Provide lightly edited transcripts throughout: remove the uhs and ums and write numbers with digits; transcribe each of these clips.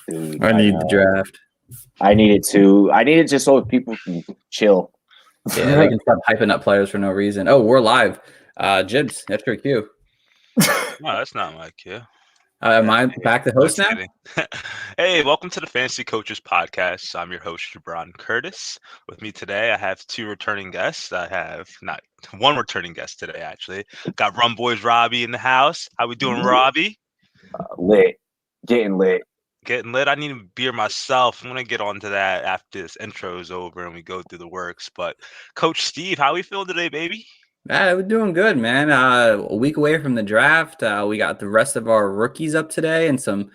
Dude, I need the draft. I need it too. I need it just so people can chill. Yeah, they can stop hyping up players for no reason. Oh, we're live. Jibs, that's your cue. No, that's not my cue. Am I back to host now? Hey, welcome to the Fantasy Coaches Podcast. I'm your host, Jabron Curtis. With me today, I have two returning guests. I have not one returning guest today, actually. Got Rumsboyz Robbie in the house. How we doing, Robbie? Lit. Getting lit. Getting lit. I need a beer myself. I'm going to get onto that after this intro is over and we go through the works. But Coach Steve, how we feeling today, baby? We're doing good, man. A week away from the draft. We got the rest of our rookies up today and some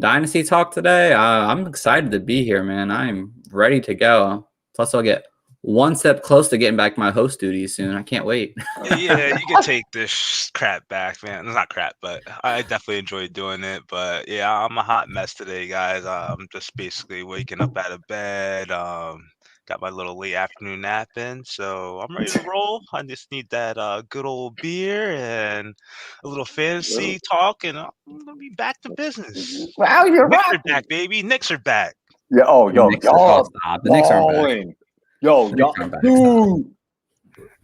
dynasty talk today. I'm excited to be here, man. I'm ready to go. Plus, I'll get one step close to getting back my host duties soon. I can't wait. Yeah, you can take this crap back, man. It's not crap, but I definitely enjoy doing it. But yeah, I'm a hot mess today, guys. I'm just basically waking up out of bed. Got my little late afternoon nap in, so I'm ready to roll. I just need that good old beer and a little fantasy talk, and I'm gonna be back to business. Wow, you're Knicks right. are back, baby. Knicks are back. Yeah. Oh, yo, y'all. The Knicks aren't back. Yo, y'all. Dude.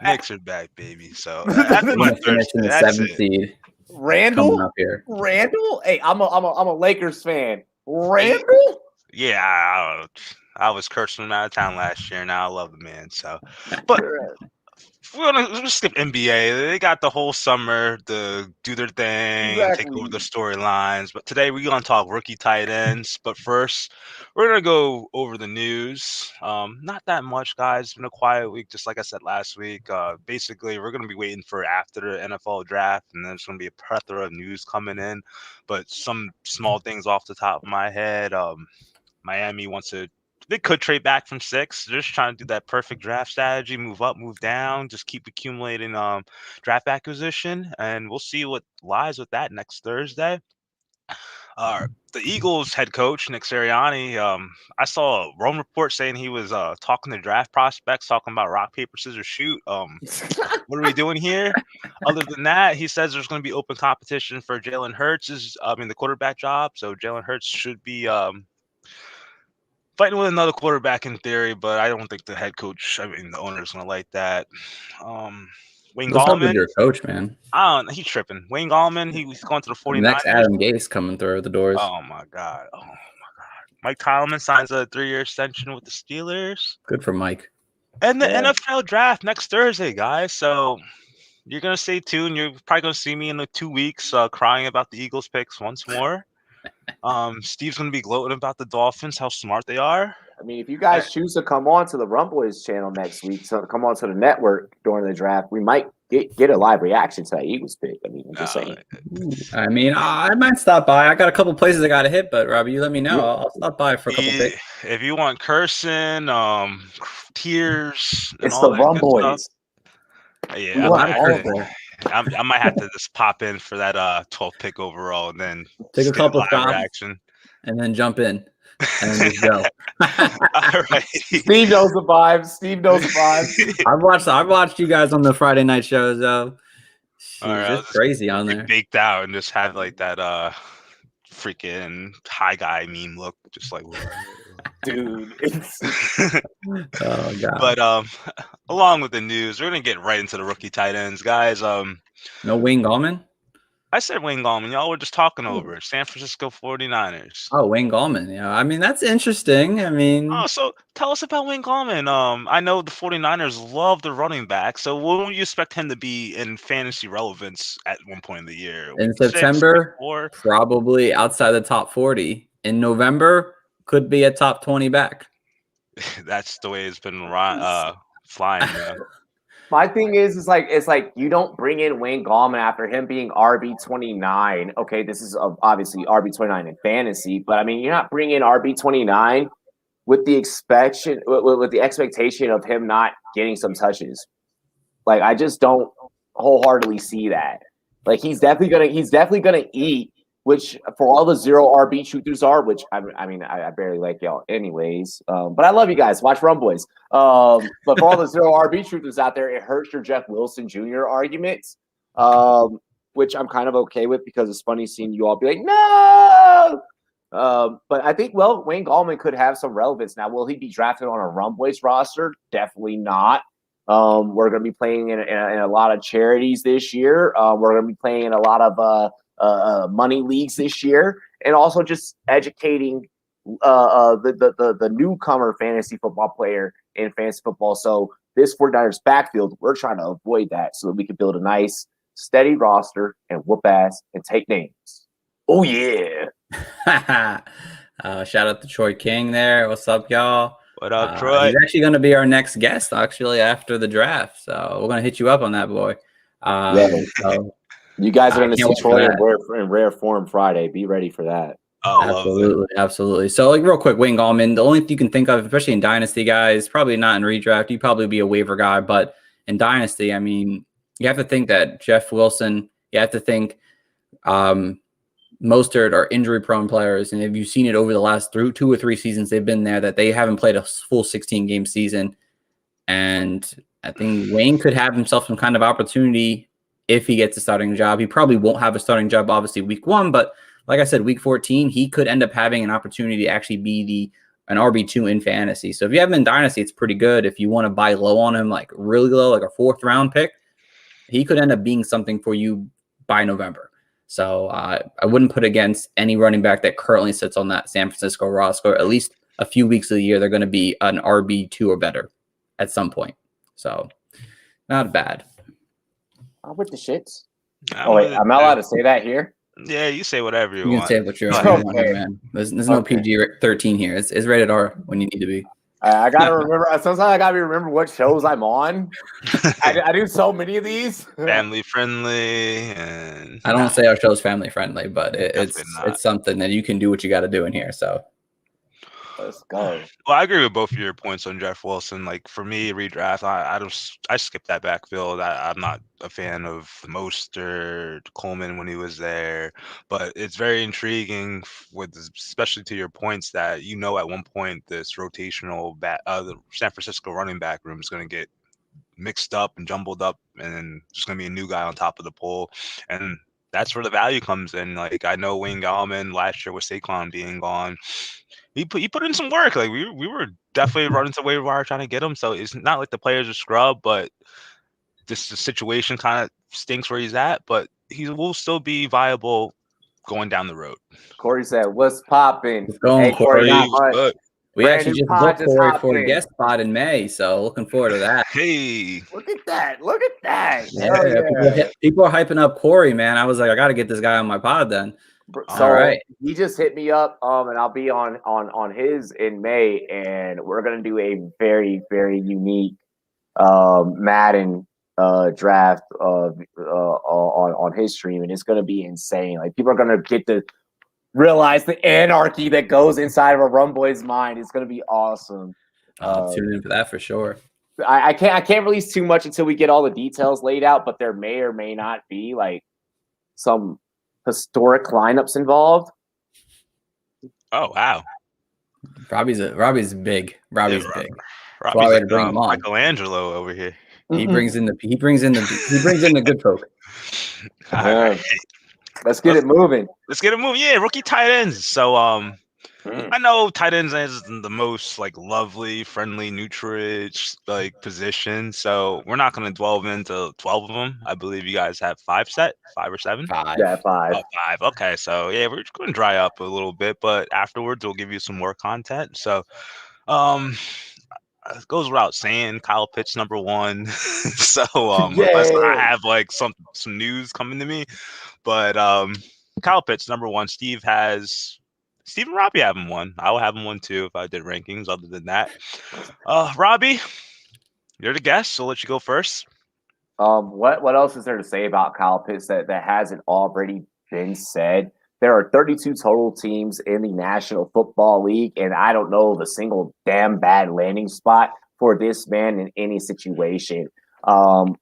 Knicks are back, baby. So that's my Thursday. That's it. Seed. Randall up here. Randall. Hey, I'm a Lakers fan. Randall. Yeah, I was cursing him out of town last year. Now I love the man. So, but we're gonna skip NBA. They got the whole summer to do their thing, take over the storylines. But today we're gonna talk rookie tight ends. But first, we're gonna go over the news. Not that much, guys. It's been a quiet week, just like I said last week. Basically, we're gonna be waiting for after the NFL draft, and then there's gonna be a plethora of news coming in. But some small things off the top of my head. Miami wants to. They could trade back from 6. They're just trying to do that perfect draft strategy, move up, move down, just keep accumulating draft acquisition, and we'll see what lies with that next Thursday. The Eagles head coach, Nick Sirianni, I saw a Rome report saying he was talking to draft prospects, talking about rock, paper, scissors, shoot. What are we doing here? Other than that, he says there's going to be open competition for Jalen Hurts, the quarterback job, so Jalen Hurts should be fighting with another quarterback in theory, but I don't think the head coach, the owner's going to like that. Wayne Gallman. Your coach, man. He's tripping. Wayne Gallman, he's going to the 49ers. Next Adam Gase coming through the doors. Oh, my God. Mike Tomlin signs a 3-year extension with the Steelers. Good for Mike. And the NFL draft next Thursday, guys. So you're going to stay tuned. You're probably going to see me in 2 weeks crying about the Eagles picks once more. Steve's going to be gloating about the Dolphins, how smart they are. I mean, if you guys choose to come on to the Rumsboyz channel next week, so come on to the network during the draft, we might get a live reaction to that Eagles pick. I mean, I'm just saying. I mean, I might stop by. I got a couple places I got to hit, but Robbie, you let me know. I'll stop by for a couple picks. If you want cursing, tears, and it's all the that Rumsboyz. Yeah, I might have to just pop in for that 12th pick overall, and then take a couple shots, and then jump in, and then just go. All right. Steve knows the vibes. I've watched you guys on the Friday night shows, though. It's crazy on there. Baked out and just have like that freaking high guy meme look, just like. Dude, oh god. But along with the news, we're gonna get right into the rookie tight ends, guys. No Wayne Gallman? I said Wayne Gallman. Y'all were just talking over San Francisco 49ers. Oh, Wayne Gallman. Yeah, I mean, that's interesting. I mean, so tell us about Wayne Gallman. I know the 49ers love the running back. So when would you expect him to be in fantasy relevance at one point in the year? In September, probably outside the top 40. In November, could be a top 20 back. That's the way it's been flying. Man. My thing is it's like you don't bring in Wayne Gallman after him being RB29. Okay, this is obviously RB29 in fantasy, but I mean you're not bringing in RB29 with the expectation of him not getting some touches. Like I just don't wholeheartedly see that. Like he's definitely gonna eat. Which for all the 0 RB shooters are, which I barely like y'all anyways. But I love you guys. Watch Rumsboyz. But for all the 0 RB shooters out there, it hurts your Jeff Wilson Jr. arguments, which I'm kind of okay with because it's funny seeing you all be like, no. But I think, well, Wayne Gallman could have some relevance now. Will he be drafted on a Rumboyz roster? Definitely not. We're going to be playing in a lot of charities this year. We're going to be playing in a lot of money leagues this year, and also just educating the newcomer fantasy football player in fantasy football. So this 49ers backfield, we're trying to avoid that so that we can build a nice, steady roster and whoop ass and take names. Oh, yeah. Shout out to Troy King there. What's up, y'all? What up, Troy? He's actually going to be our next guest, actually, after the draft. So we're going to hit you up on that, boy. So, you guys are going to see Troy in rare form Friday. Be ready for that. Oh, absolutely. So, like, real quick, Wayne Gallman, the only thing you can think of, especially in Dynasty, guys, probably not in redraft. You'd probably be a waiver guy. But in Dynasty, I mean, you have to think that Jeff Wilson, you have to think Mostert are injury-prone players, and if you've seen it over the last 2 or 3 seasons they've been there, that they haven't played a full 16-game season. And I think Wayne could have himself some kind of opportunity if he gets a starting job. He probably won't have a starting job, obviously, week 1, but like I said, week 14, he could end up having an opportunity to actually be an RB2 in fantasy. So if you have him in Dynasty, it's pretty good. If you want to buy low on him, like really low, like a 4th-round pick, he could end up being something for you by November. So I wouldn't put against any running back that currently sits on that San Francisco roster. At least a few weeks of the year, they're going to be an RB2 or better at some point. So not bad. I'm with the shits. I'm not allowed to say that here. Yeah, you say whatever you want. You can say what you want, man. There's no PG-13 here. It's rated R when you need to be. I gotta remember. Sometimes I gotta remember what shows I'm on. I do so many of these. Family friendly, and I don't say our show's family friendly, but it's something that you can do what you got to do in here. So let's go. Well, I agree with both of your points on Jeff Wilson. Like for me, redraft, I skip that backfield. I'm not a fan of Mostert, Coleman when he was there, but it's very intriguing especially to your points that at one point this rotational the San Francisco running back room is going to get mixed up and jumbled up, and then there's going to be a new guy on top of the pool, and that's where the value comes in. Like I know Wayne Gallman last year with Saquon being gone. He put in some work. Like we were definitely running to waiver wire trying to get him. So it's not like the players are scrub, but the situation kind of stinks where he's at. But he will still be viable going down the road. Corey said, "What's popping?" Hey, Corey, we actually just booked Corey for a guest spot in May, so looking forward to that. Hey, look at that! Look at that! Yeah. People are hyping up Corey, man. I was like, I got to get this guy on my pod then. So all right. He just hit me up, and I'll be on his in May, and we're gonna do a very, very unique Madden draft on his stream, and it's gonna be insane. Like people are gonna get to realize the anarchy that goes inside of a Rumboy's mind. It's gonna be awesome. Tune in for that for sure. I can't release too much until we get all the details laid out, but there may or may not be like some historic lineups involved. Oh wow! Robbie's big. Robbie's big. Robbie's like Michelangelo over here. He brings in the good folk. Right. Let's get it moving. Yeah, rookie tight ends. So I know tight ends isn't the most like lovely, friendly, nutrient like position. So we're not going to delve into 12 of them. I believe you guys have 5 or 7. 5. Yeah, 5. Oh, 5. Okay, so yeah, we're just going to dry up a little bit, but afterwards we'll give you some more content. So, it goes without saying, Kyle Pitts number 1. So unless I have like some news coming to me, but Kyle Pitts number 1. Steve and Robbie have him 1. I will have him 1 too if I did rankings. Other than that, Robbie, you're the guest, so I'll let you go first. What else is there to say about Kyle Pitts that hasn't already been said? There are 32 total teams in the National Football League, and I don't know of a single damn bad landing spot for this man in any situation. The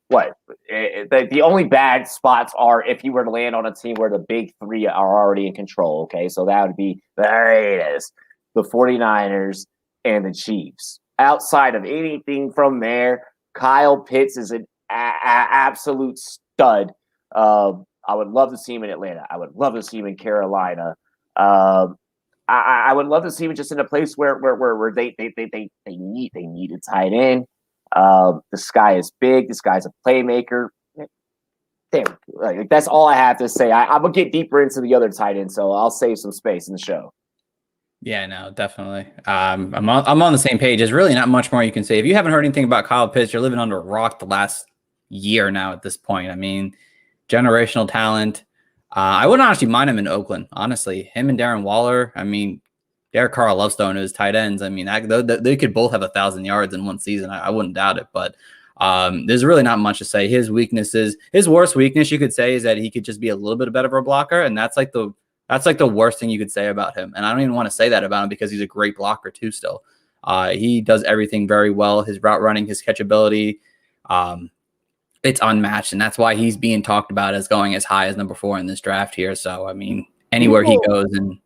only bad spots are if you were to land on a team where the big 3 are already in control. Okay, so that would be the Raiders, the 49ers, and the Chiefs. Outside of anything from there, Kyle Pitts is an absolute stud. I would love to see him in Atlanta. I would love to see him in Carolina. I would love to see him just in a place where they need a tight end. This guy is big. This guy's a playmaker. Damn, like that's all I have to say. I'm gonna get deeper into the other tight end, so I'll save some space in the show. Yeah, no, definitely. I'm on the same page. There's really not much more you can say. If you haven't heard anything about Kyle Pitts, you're living under a rock the last year now at this point. I mean, generational talent. I wouldn't honestly mind him in Oakland. Honestly, him and Darren Waller. I mean, Derek Carr loves throwing his tight ends. I mean, they could both have 1,000 yards in one season. I wouldn't doubt it. But there's really not much to say. His weaknesses, his worst weakness, you could say, is that he could just be a little bit better of a blocker, and that's like the worst thing you could say about him. And I don't even want to say that about him because he's a great blocker too. Still, he does everything very well. His route running, his catchability, it's unmatched, and that's why he's being talked about as going as high as number 4 in this draft here. So, I mean, anywhere he goes, and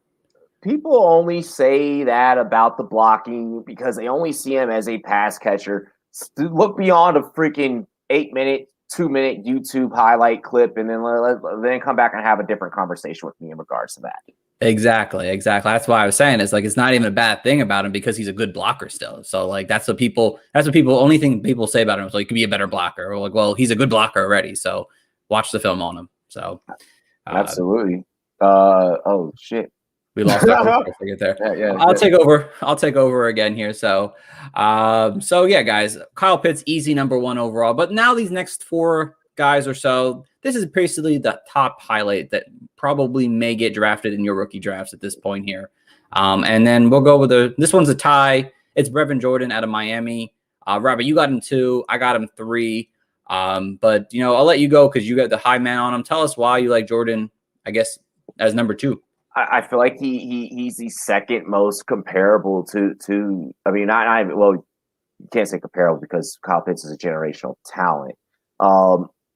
people only say that about the blocking because they only see him as a pass catcher. Look beyond a freaking 8-minute, 2-minute YouTube highlight clip, and then come back and have a different conversation with me in regards to that. Exactly. That's why I was saying it's like it's not even a bad thing about him because he's a good blocker still. So like only thing people say about him is like he could be a better blocker. Or like, well, he's a good blocker already. So watch the film on him. So absolutely. Oh shit. We lost our get there. Yeah, I'll take over again here. So yeah, guys, Kyle Pitts, easy number 1 overall. But now these next 4 guys or so, this is basically the top highlight that probably may get drafted in your rookie drafts at this point here. And then we'll go with this one's a tie. It's Brevin Jordan out of Miami. Robbie, you got him 2. I got him 3. But I'll let you go because you got the high man on him. Tell us why you like Jordan, I guess, as number 2. I feel like he's the second most comparable to I mean, you can't say comparable because Kyle Pitts is a generational talent.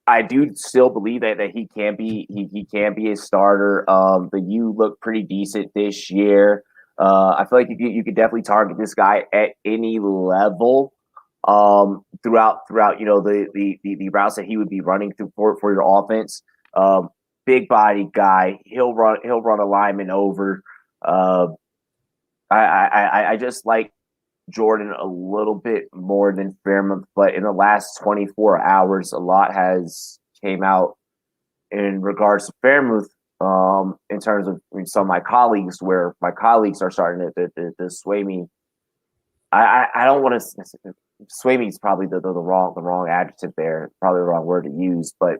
I do still believe that he can be a starter. The U looked pretty decent this year. I feel like you could definitely target this guy at any level throughout the routes that he would be running through for your offense. Big body guy. He'll run a lineman over. I just like Jordan a little bit more than Fairmouth, but in the last 24 hours, a lot has came out in regards to Fairmouth in terms of some of my colleagues, where my colleagues are starting to sway me. I don't want to sway me is probably the wrong adjective there, probably the wrong word to use, but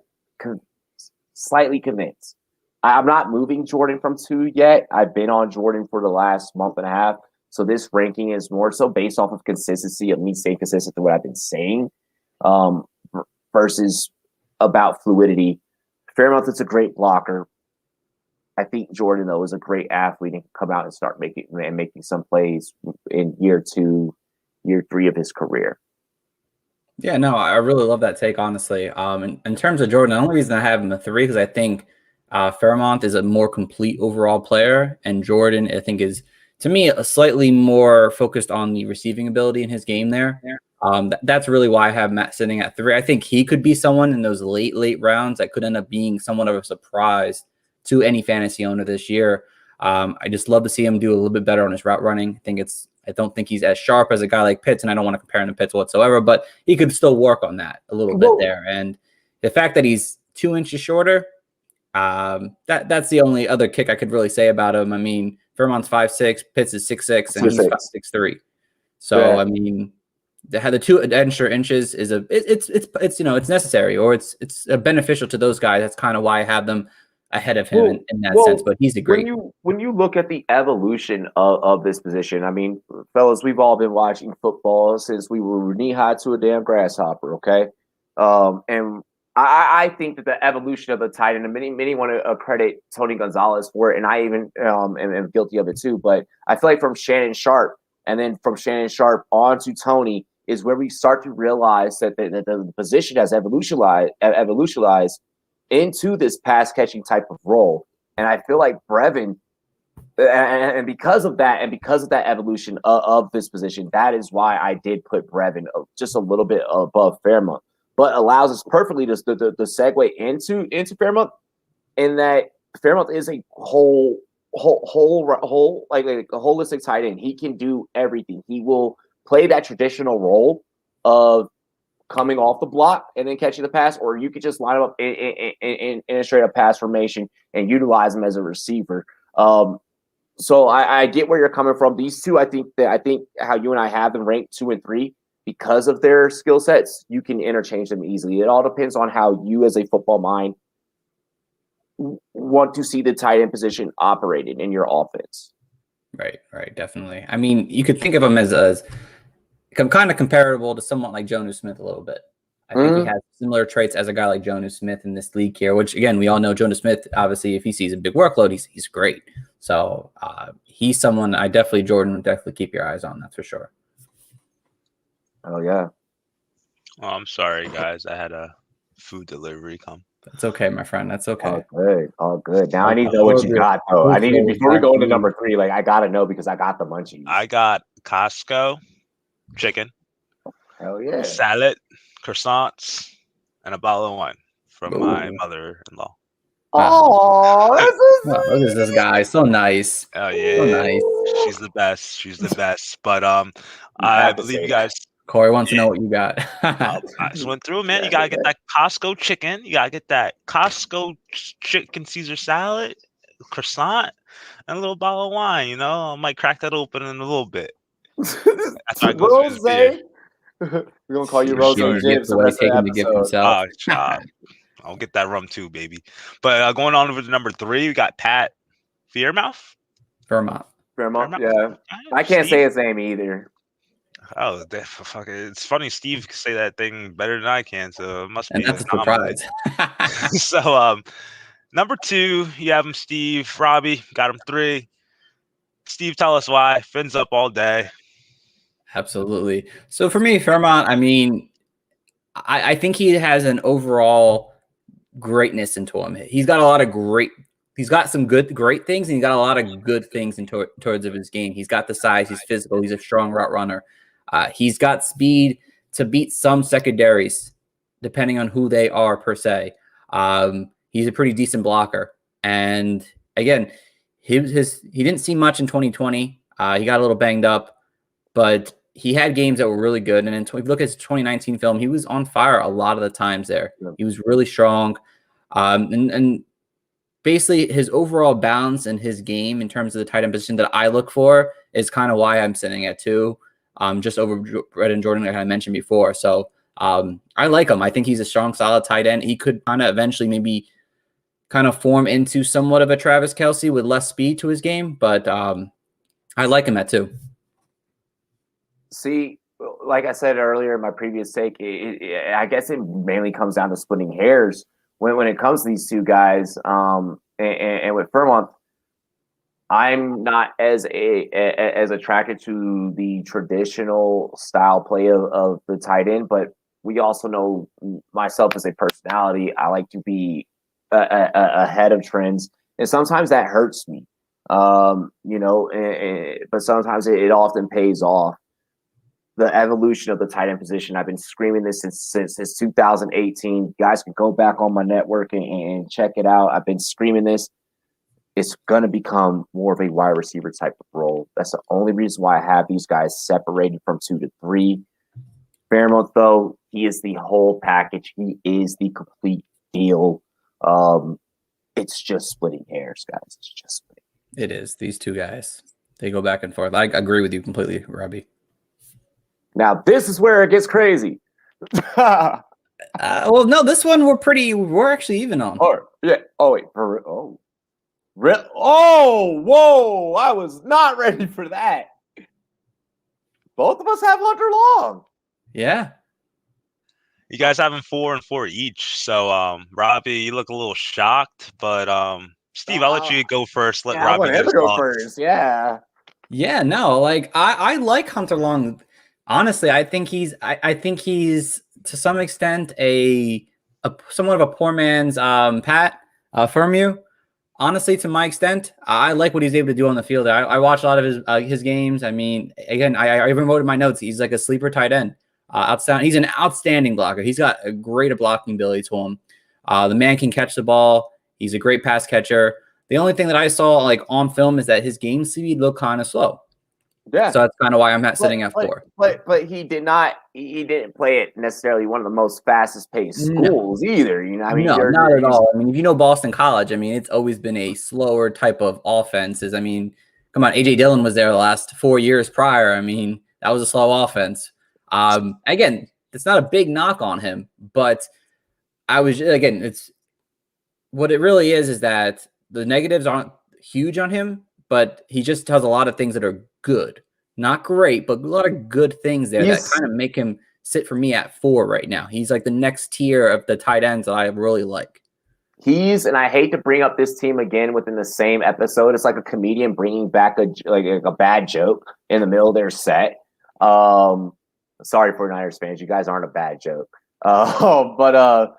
slightly convinced. I'm not moving Jordan from 2 yet. I've been on Jordan for the last month and a half. So this ranking is more so based off of consistency of me staying consistent to what I've been saying versus about fluidity. Fairmouth is a great blocker. I think Jordan, though, is a great athlete and can come out and start making some plays in year 2, year 3 of his career. Yeah, no, I really love that take, honestly. In terms of Jordan, the only reason I have him at 3 because I think Fairmouth is a more complete overall player, and Jordan, I think, is, to me, a slightly more focused on the receiving ability in his game there. That's really why I have Matt sitting at 3. I think he could be someone in those late rounds that could end up being somewhat of a surprise to any fantasy owner this year. I just love to see him do a little bit better on his route running. I don't think he's as sharp as a guy like Pitts, and I don't want to compare him to Pitts whatsoever, but he could still work on that a little bit there. And the fact that he's 2 inches shorter, that's the only other kick I could really say about him. I mean, Fairmont's 5'6", Pitts is 6'6", and he's 6'3". So yeah. I mean, the 2 extra inches is it's necessary, or it's beneficial to those guys. That's kind of why I have them ahead of him in that sense. But he's a great. When you look at the evolution of this position, I mean, fellas, we've all been watching football since we were knee high to a damn grasshopper. Okay, and I think that the evolution of the tight end, and many want to credit Tony Gonzalez for it, and I even am guilty of it too. But I feel like from Shannon Sharp, and then from Shannon Sharp on to Tony, is where we start to realize that the position has evolutionized into this pass catching type of role. And I feel like Brevin, and because of that evolution of this position, that is why I did put Brevin just a little bit above Fairmont, but allows us perfectly to segue into Fairmont, in that Fairmont is a whole whole like a holistic tight end. He can do everything. He will play that traditional role of coming off the block and then catching the pass, or you could just line him up in a straight up pass formation and utilize him as a receiver. So I get where you're coming from. These two, I think how you and I have them ranked 2 and 3 because of their skill sets. You can interchange them easily. It all depends on how you, as a football mind, want to see the tight end position operated in your offense. Right, definitely. I mean, you could think of him as kind of comparable to someone like Jonnu Smith a little bit. I think he has similar traits as a guy like Jonnu Smith in this league here, which, again, we all know Jonnu Smith, obviously, if he sees a big workload, he's great. So he's someone Jordan would definitely keep your eyes on, that's for sure. Oh, yeah. Oh, I'm sorry, guys. I had a food delivery come. That's okay, my friend. That's okay. All good. Now I need to know what you got, though. I need before we go into number 3. Like, I gotta know because I got the munchies. I got Costco chicken. Hell yeah! Salad, croissants, and a bottle of wine from my mother-in-law. Oh, look at this guy. So nice. Oh yeah, so nice. She's the best. But I believe you guys. Corey wants to know what you got. I just went through, man. You gotta get that Costco chicken. You gotta get that Costco chicken Caesar salad, croissant, and a little bottle of wine. You know, I might crack that open in a little bit. Rose. We're gonna call you Rose and James the rest of the episode. I'll get that rum too, baby. But going on over to number 3, we got Pat Fairmouth. Fairmouth. Yeah. I can't say his name either. Oh, it's funny. Steve can say that thing better than I can, so it must be. And that's a surprise. So, number 2, you have him, Steve. Robbie got him 3. Steve, tell us why. Fins up all day. Absolutely. So for me, Fairmouth, I mean, I think he has an overall greatness into him. He's got some great things, and he's got a lot of good things towards of his game. He's got the size, he's physical, he's a strong route runner. He's got speed to beat some secondaries, depending on who they are per se. He's a pretty decent blocker. And again, he didn't see much in 2020. He got a little banged up, but he had games that were really good. And if you look at his 2019 film, he was on fire a lot of the times there. Yeah. He was really strong. And basically his overall balance in his game in terms of the tight end position that I look for is kind of why I'm sitting at 2, just over Brett and Jordan, like I mentioned before. So I like him. I think he's a strong, solid tight end. He could kind of eventually maybe kind of form into somewhat of a Travis Kelce with less speed to his game, but I like him at 2. See, like I said earlier in my previous take, I guess it mainly comes down to splitting hairs when it comes to these two guys. And with Fairmouth, I'm not as attracted to the traditional style play of the tight end, but we also know myself as a personality, I like to be ahead of trends, and sometimes that hurts me. But sometimes it often pays off. The evolution of the tight end position. I've been screaming this since 2018. You guys can go back on my network and check it out. I've been screaming this. It's going to become more of a wide receiver type of role. That's the only reason why I have these guys separated from 2 to 3. Fairmouth, though, he is the whole package. He is the complete deal. It's just splitting hairs, guys. It's just splitting. It is. These two guys, they go back and forth. I agree with you completely, Robbie. Now, this is where it gets crazy. Well, no, this one we're actually even on. Oh, yeah. Oh, wait. Whoa. I was not ready for that. Both of us have Hunter Long. Yeah. You guys have them 4 and 4 each. So, Robbie, you look a little shocked, but Steve, I'll let you go first. Let Robbie I want him to go first. Yeah. Yeah, no, like I like Hunter Long. Honestly, I think he's to some extent a somewhat of a poor man's Pat Fairmouth. Honestly, to my extent, I like what he's able to do on the field. I watch a lot of his games. I mean, again, I even wrote in my notes, he's like a sleeper tight end. Outstanding. He's an outstanding blocker. He's got a great blocking ability to him. The man can catch the ball. He's a great pass catcher. The only thing that I saw like on film is that his game speed looked kind of slow. Yeah. So that's kind of why I'm sitting at 4. But he didn't play it necessarily one of the most fastest paced schools either. You know, I mean, no, not at all. I mean, if you know Boston College, I mean, it's always been a slower type of offenses. I mean, come on, AJ Dillon was there the last 4 years prior. I mean, that was a slow offense. Again, it's not a big knock on him, but it's what it really is that the negatives aren't huge on him, but he just has a lot of things that are good. Not great, but a lot of good things there that kind of make him sit for me at 4 right now. He's like the next tier of the tight ends that I really like. And I hate to bring up this team again within the same episode. It's like a comedian bringing back a bad joke in the middle of their set. Sorry for Niners fans, you guys aren't a bad joke. But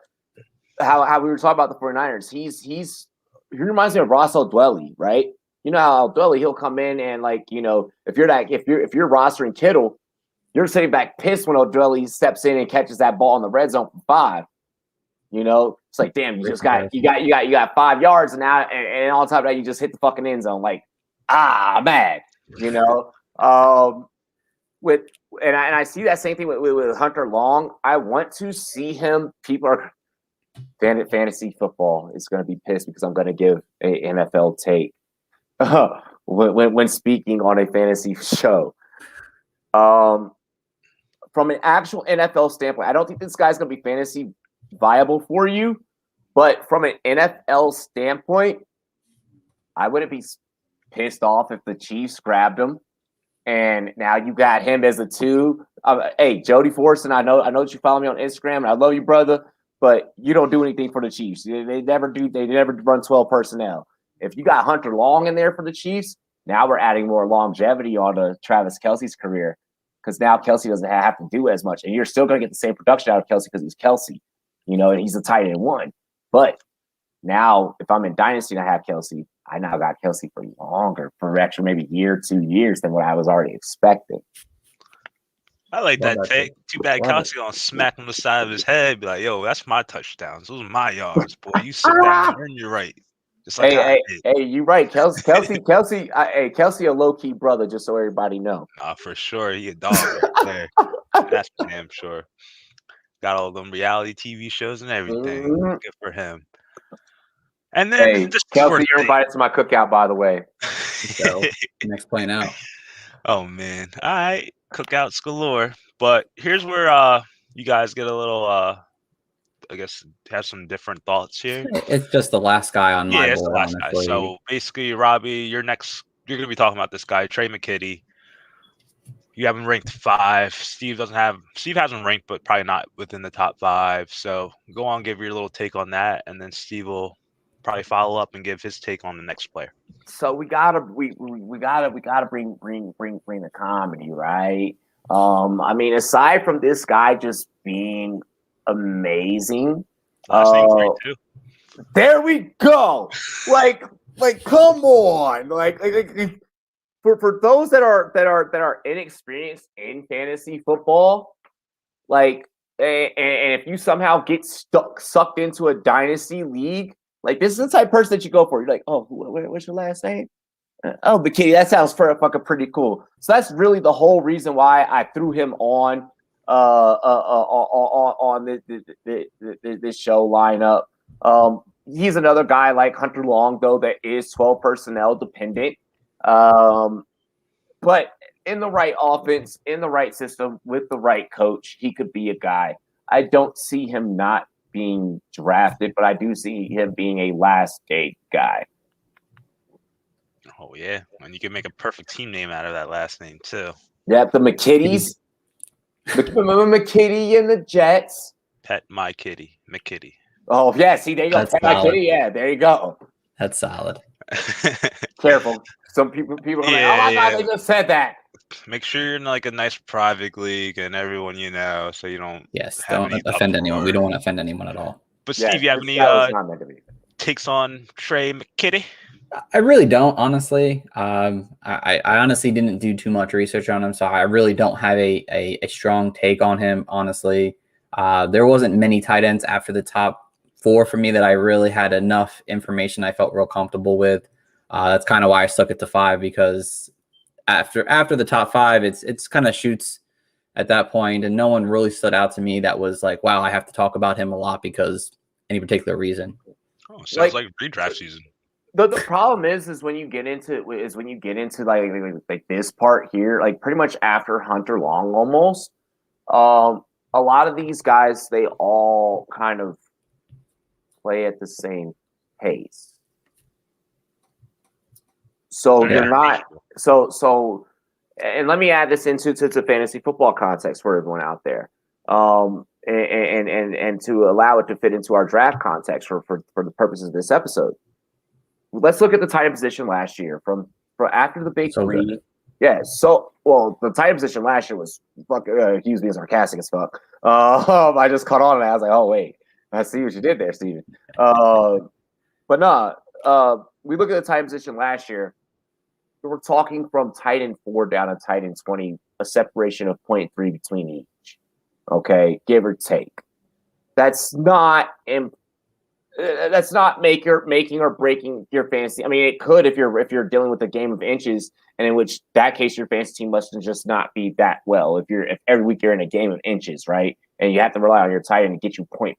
how we were talking about the 49ers, he reminds me of Ross O'Dwelly, right? You know how O'Dwelly, he'll come in and like, you know, if you're rostering Kittle, you're sitting back pissed when O'Dwelly steps in and catches that ball in the red zone for 5. You know, it's like, damn, you got 5 yards and now and on top of that, you just hit the fucking end zone. Like, mad, you know. And I see that same thing with Hunter Long. I want to see him. People are fantasy football is going to be pissed because I'm going to give a NFL take when speaking on a fantasy show. From an actual NFL standpoint, I don't think this guy's going to be fantasy viable for you. But from an NFL standpoint, I wouldn't be pissed off if the Chiefs grabbed him. And now you got him as a 2. Hey, Jody Forson, I know that you follow me on Instagram, and I love you, brother. But you don't do anything for the Chiefs. They never do. They never run 12 personnel. If you got Hunter Long in there for the Chiefs, now we're adding more longevity onto Travis Kelce's career because now Kelce doesn't have to do as much, and you're still going to get the same production out of Kelce because he's Kelce, you know, and he's a tight end 1. But now, if I'm in Dynasty and I have Kelce, I now got Kelce for longer, for extra maybe year, 2 years than what I was already expecting. I like that take. Too bad Kelce gonna smack him on the side of his head, be like, "Yo, that's my touchdowns. Those are my yards, boy. You sit down and earn your right." Just like hey, you right, Kelce, a low key brother, just so everybody know. For sure, he a dog right there. That's for damn sure. Got all them reality TV shows and everything. Mm-hmm. Good for him. And then just Kelce, you're invited to my cookout, by the way. So next plane out. Oh man. All right. Cookouts galore. But here's where you guys get a little I guess have some different thoughts here. It's just the last guy on my board. It's the last guy. So basically, Robbie, you're gonna be talking about this guy, Trey McKitty. You have him ranked 5. Steve hasn't ranked, but probably not within the top 5. So go on, give your little take on that, and then Steve will probably follow up and give his take on the next player. So we gotta bring the comedy, right? I mean, aside from this guy just being amazing, Last name's right too. There we go. Like, come on, like for those that are inexperienced in fantasy football, like, and if you somehow get sucked into a dynasty league. Like, this is the type of person that you go for. You're like, oh, what's your last name? Oh, McKitty. That sounds fucking pretty cool. So that's really the whole reason why I threw him on this show lineup. He's another guy like Hunter Long, though, that is 12 personnel dependent. But in the right offense, in the right system, with the right coach, he could be a guy. I don't see him not being drafted, but I do see him being a last day guy. Oh yeah, and you can make a perfect team name out of that last name too. Yeah, the McKittys. Remember McKitty and the Jets? Pet my kitty, McKitty. Oh yeah, see there you go. Pet my kitty. Yeah, there you go. That's solid. Careful. Some people are like, oh my god, they just said that. Make sure you're in like a nice private league and everyone you know, so you don't. Yes, don't offend anyone. We don't want to offend anyone at all. But Steve, you have any takes on Trey McKitty? I really don't, honestly. I honestly didn't do too much research on him, so I really don't have a strong take on him, honestly. There wasn't many tight ends after the top 4 for me that I really had enough information I felt real comfortable with. That's kind of why I stuck it to 5, because after the top 5, it's kind of shoots at that point, and no one really stood out to me that was like, wow, I have to talk about him a lot because any particular reason. Oh, sounds like redraft season. The problem is when you get into like this part here, like pretty much after Hunter Long almost, a lot of these guys, they all kind of play at the same pace. So they're not so and let me add this into fantasy football context for everyone out there. And to allow it to fit into our draft context for the purposes of this episode. Let's look at the tight end position last year from after the big three. Good. Yeah, the tight end position last year was he was being sarcastic as fuck. I just caught on and I was like, oh wait, I see what you did there, Steven. But no, we look at the tight end position last year. We're talking from tight end 4 down to tight end 20, a separation of 0.3 between each. Okay, give or take. That's not making or breaking your fantasy. I mean, it could if you're dealing with a game of inches, and in which that case your fantasy team must just not be that well. If every week you're in a game of inches, right, and you have to rely on your tight end to get you 0.5,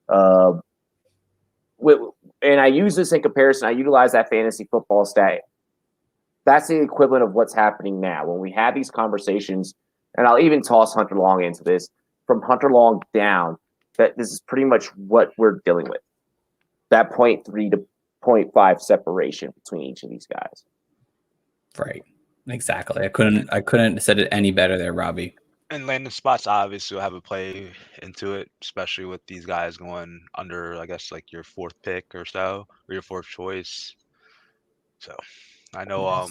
0.3. And I use this in comparison. I utilize that fantasy football stat. That's the equivalent of what's happening now when we have these conversations. And I'll even toss Hunter Long into this. From Hunter Long down, that this is pretty much what we're dealing with. That 0.3 to 0.5 separation between each of these guys. Right. Exactly. I couldn't have said it any better there, Robbie. And landing spots obviously will have a play into it, especially with these guys going under, I guess, like your 4th pick or so, or your 4th choice. So I know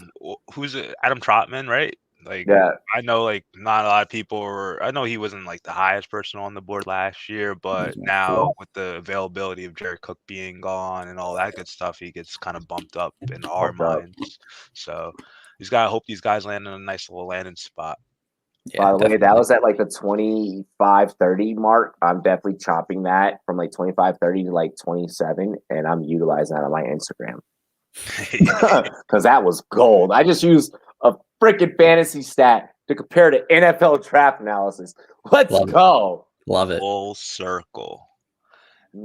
who's it? Adam Trotman, right? Like, yeah. I know, like, not a lot of people I know he wasn't like the highest person on the board last year, but now with the availability of Jared Cook being gone and all that good stuff, he gets kind of bumped up in our minds. So he's got to hope these guys land in a nice little landing spot. Yeah, by the way, that was at like the 25-30 mark. I'm definitely chopping that from like 25-30 to like 27, and I'm utilizing that on my Instagram. Because that was gold. I just used a freaking fantasy stat to compare to NFL draft analysis. Let's go. Love it. Full circle.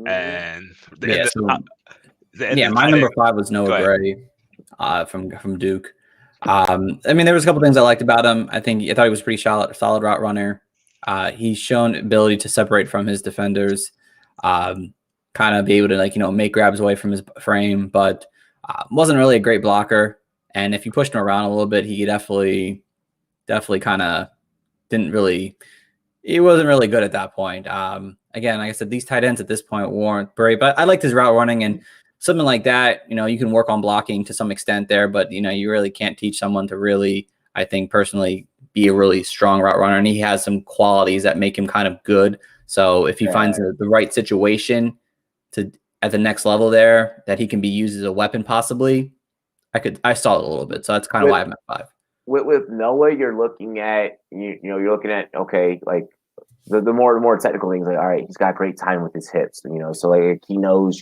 And my number 5 was Noah Gray from Duke. I mean, there was a couple things I liked about him. I thought he was pretty solid route runner. He's shown ability to separate from his defenders, kind of be able to make grabs away from his frame, but wasn't really a great blocker. And if you pushed him around a little bit, he definitely kind of he wasn't really good at that point. Again, like I said, these tight ends at this point weren't great, but I liked his route running and something like that. You can work on blocking to some extent there, but you really can't teach someone to really, I think personally, be a really strong route runner. And he has some qualities that make him kind of good. So if he finds the right situation at the next level there, that he can be used as a weapon, possibly, I saw it a little bit. So that's kind of why I'm at 5. With Noah, you're looking at okay, like the more technical things, like all right, he's got great time with his hips, so like he knows,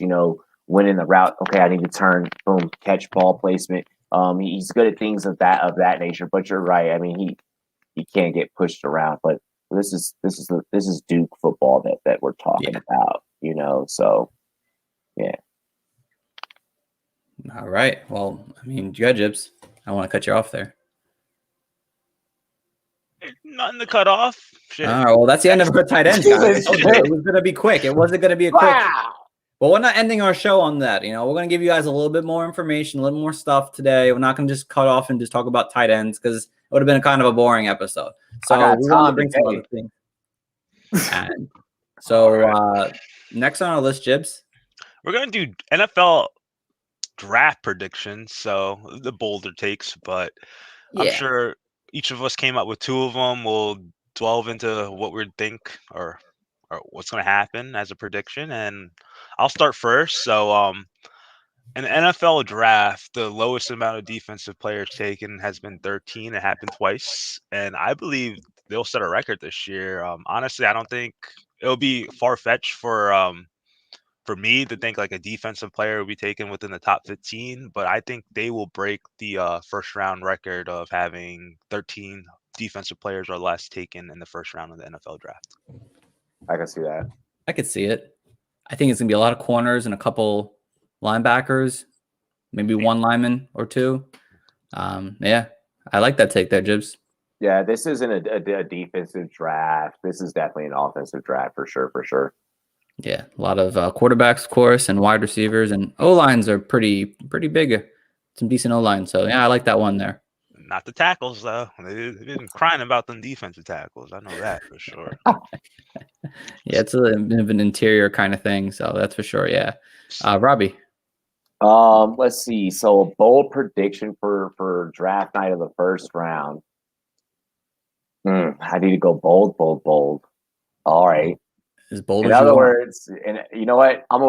when in the route, okay, I need to turn, boom, catch, ball placement. He's good at things of that nature. But you're right. I mean, he can't get pushed around. But this is Duke football that we're talking about, So yeah. All right. Well, I mean, you got Jibs. I want to cut you off there. Nothing to cut off. Shit. All right. Well, that's the end of our tight ends, guys. It was going to be quick. It wasn't going to be a quick. Wow. Well, we're not ending our show on that. We're going to give you guys a little bit more information, a little more stuff today. We're not going to just cut off and just talk about tight ends because it would have been kind of a boring episode. So we want to bring some other things. And so next on our list, Jibs. We're going to do NFL draft predictions. So the bolder takes, but I'm sure each of us came up with 2 of them. We'll delve into what we think or what's going to happen as a prediction. And I'll start first. So in the NFL draft, the lowest amount of defensive players taken has been 13. It happened twice. And I believe they'll set a record this year. Honestly, I don't think it'll be far-fetched for for me to think like a defensive player will be taken within the top 15, but I think they will break the first round record of having 13 defensive players or less taken in the first round of the NFL draft. I can see that. I could see it. I think it's gonna be a lot of corners and a couple linebackers, maybe one lineman or two. Yeah, I like that take there, Jibs. Yeah, this isn't a defensive draft. This is definitely an offensive draft for sure. Yeah, a lot of quarterbacks, of course, and wide receivers, and O-lines are pretty big. Some decent O-lines. So, yeah, I like that one there. Not the tackles, though. They've been crying about them defensive tackles. I know that for sure. Yeah, it's a bit of an interior kind of thing. So, that's for sure. Yeah. Robbie. Let's see. So, a bold prediction for draft night of the first round. I need to go bold. All right. As bold In as other you words, and you know what? I'm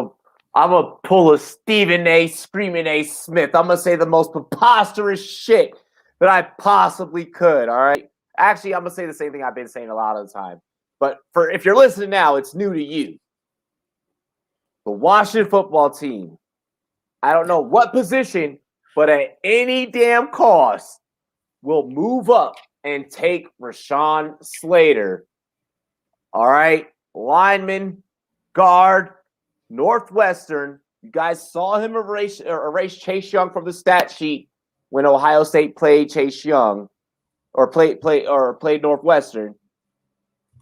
a pull a Stephen A. Screaming A. Smith. I'm gonna say the most preposterous shit that I possibly could. All right. Actually, I'm gonna say the same thing I've been saying a lot of the time. But if you're listening now, it's new to you. The Washington football team. I don't know what position, but at any damn cost, will move up and take Rashawn Slater. All right. Lineman, guard, Northwestern. You guys saw him erase Chase Young from the stat sheet when Ohio State played Chase Young or played Northwestern.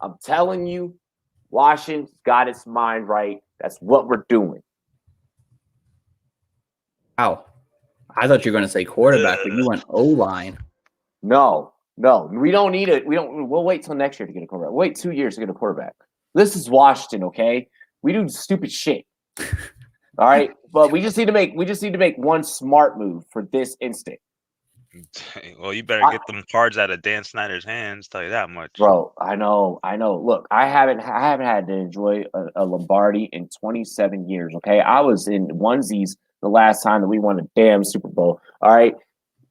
I'm telling you, Washington's got its mind right. That's what we're doing. Wow. I thought you were going to say quarterback, but you went O-line. No, we don't need it. We'll wait till next year to get a quarterback. Wait 2 years to get a quarterback. This is Washington, okay? We do stupid shit. All right, but we just need to make one smart move for this instant. Well, you better get them cards out of Dan Snyder's hands. Tell you that much, bro. I know. Look, I haven't had to enjoy a Lombardi in 27 years. Okay, I was in onesies the last time that we won a damn Super Bowl. All right,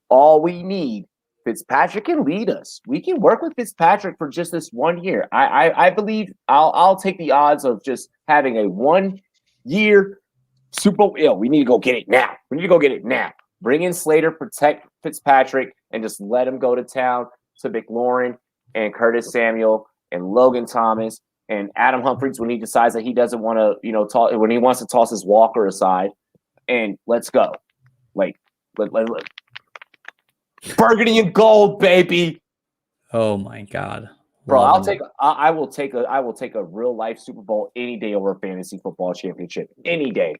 all we need. Fitzpatrick can lead us. We can work with Fitzpatrick for just this 1 year. I believe I'll take the odds of just having a 1 year Super Bowl. We need to go get it now. Bring in Slater, protect Fitzpatrick, and just let him go to town to McLaurin and Curtis Samuel and Logan Thomas and Adam Humphries when he decides that he doesn't want to, when he wants to toss his Walker aside, and let's go. Like, let burgundy and gold, baby. Oh my God, bro! I will take a real life Super Bowl any day over a fantasy football championship any day.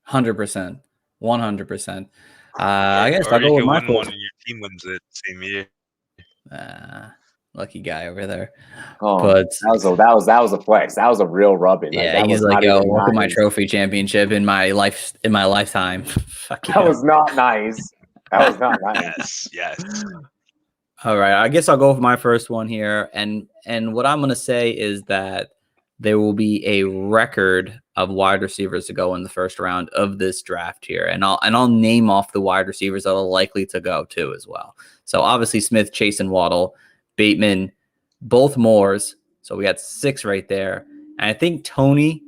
100%, 100%. I guess I'll go with my one and your team wins it same year. Lucky guy over there. Oh, but that was a flex. That was a real rubbing. Yeah, he's like, "Yo, welcome my trophy championship in my lifetime." That was not nice. That was not nice. Yes. All right, I guess I'll go with my first one here, and what I'm gonna say is that there will be a record of wide receivers to go in the first round of this draft here, and I'll name off the wide receivers that are likely to go too as well. So obviously Smith, Chase, and Waddle, Bateman, both Moores. So we got 6 right there, and I think Tony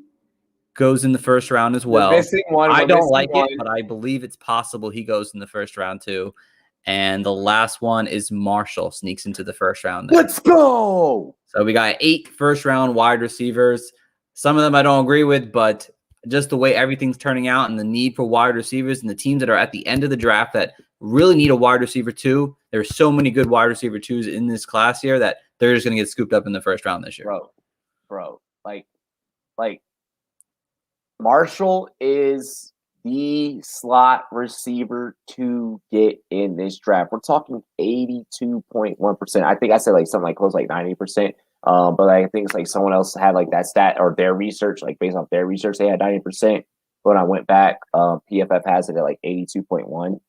goes in the first round as well. I don't like it, but I believe it's possible he goes in the first round too. And the last one is Marshall sneaks into the first round there. Let's go. So we got 8 first-round wide receivers. Some of them I don't agree with, but just the way everything's turning out and the need for wide receivers and the teams that are at the end of the draft that really need a wide receiver too. There's so many good wide receiver twos in this class here that they're just going to get scooped up in the first round this year. Bro, like Marshall is the slot receiver to get in this draft. We're talking 82.1%. I think I said like something like close like 90%. But I think it's like someone else had like that stat or their research, like based off their research, they had 90%. But when I went back, PFF has it at like 82.1.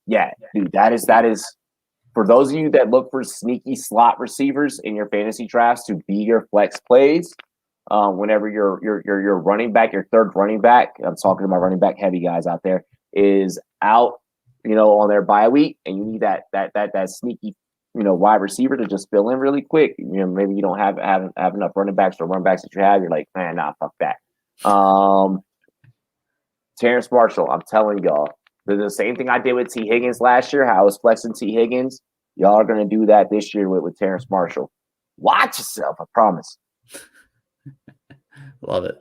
Yeah, dude, that is for those of you that look for sneaky slot receivers in your fantasy drafts to be your flex plays. Whenever your running back, your third running back, I'm talking to my running back heavy guys out there, is out, on their bye week, and you need that sneaky, wide receiver to just fill in really quick. Maybe you don't have enough running backs or run backs that you have. You're like, man, nah, fuck that. Terrence Marshall, I'm telling y'all, the same thing I did with T. Higgins last year, how I was flexing T. Higgins. Y'all are going to do that this year with Terrence Marshall. Watch yourself, I promise. Love it.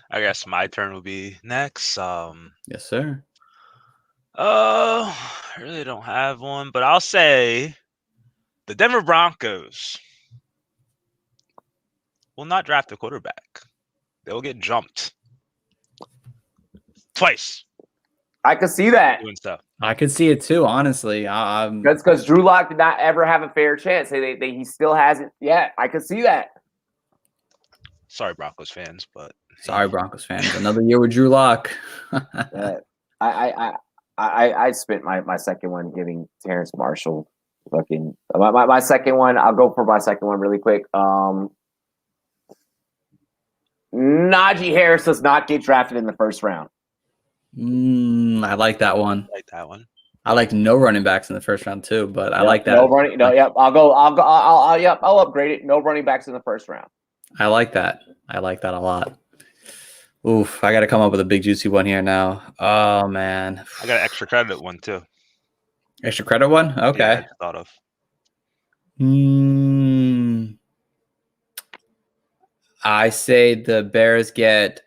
I guess my turn will be next. Yes, sir. I really don't have one, but I'll say the Denver Broncos will not draft a quarterback. They will get jumped twice. I could see that. Doing stuff. I could see it too, honestly. That's because Drew Lock did not ever have a fair chance. He still hasn't yet. I could see that. Sorry, Broncos fans, but sorry, Broncos fans. Another year with Drew Lock. I spent my second one giving Terrence Marshall fucking my second one. I'll go for my second one really quick. Najee Harris does not get drafted in the first round. I like that one. I like no running backs in the first round too, but I like that. No running. No, yep. I'll upgrade it. No running backs in the first round. I like that. I like that a lot. Oof, I got to come up with a big juicy one here now. Oh man, I got an extra credit one too. Extra credit one? Okay. Yeah, I thought of. I say the Bears get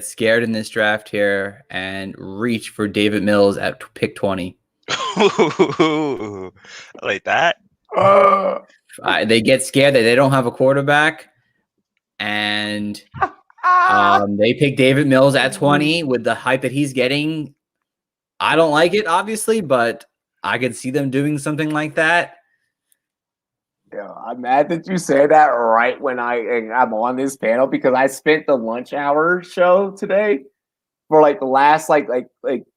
scared in this draft here and reach for David Mills at pick 20. I like that. They get scared that they don't have a quarterback, and they pick David Mills at 20 with the hype that he's getting. I don't like it, obviously, but I could see them doing something like that. Yeah, I'm mad that you say that right when I'm on this panel because I spent the lunch hour show today for like the last like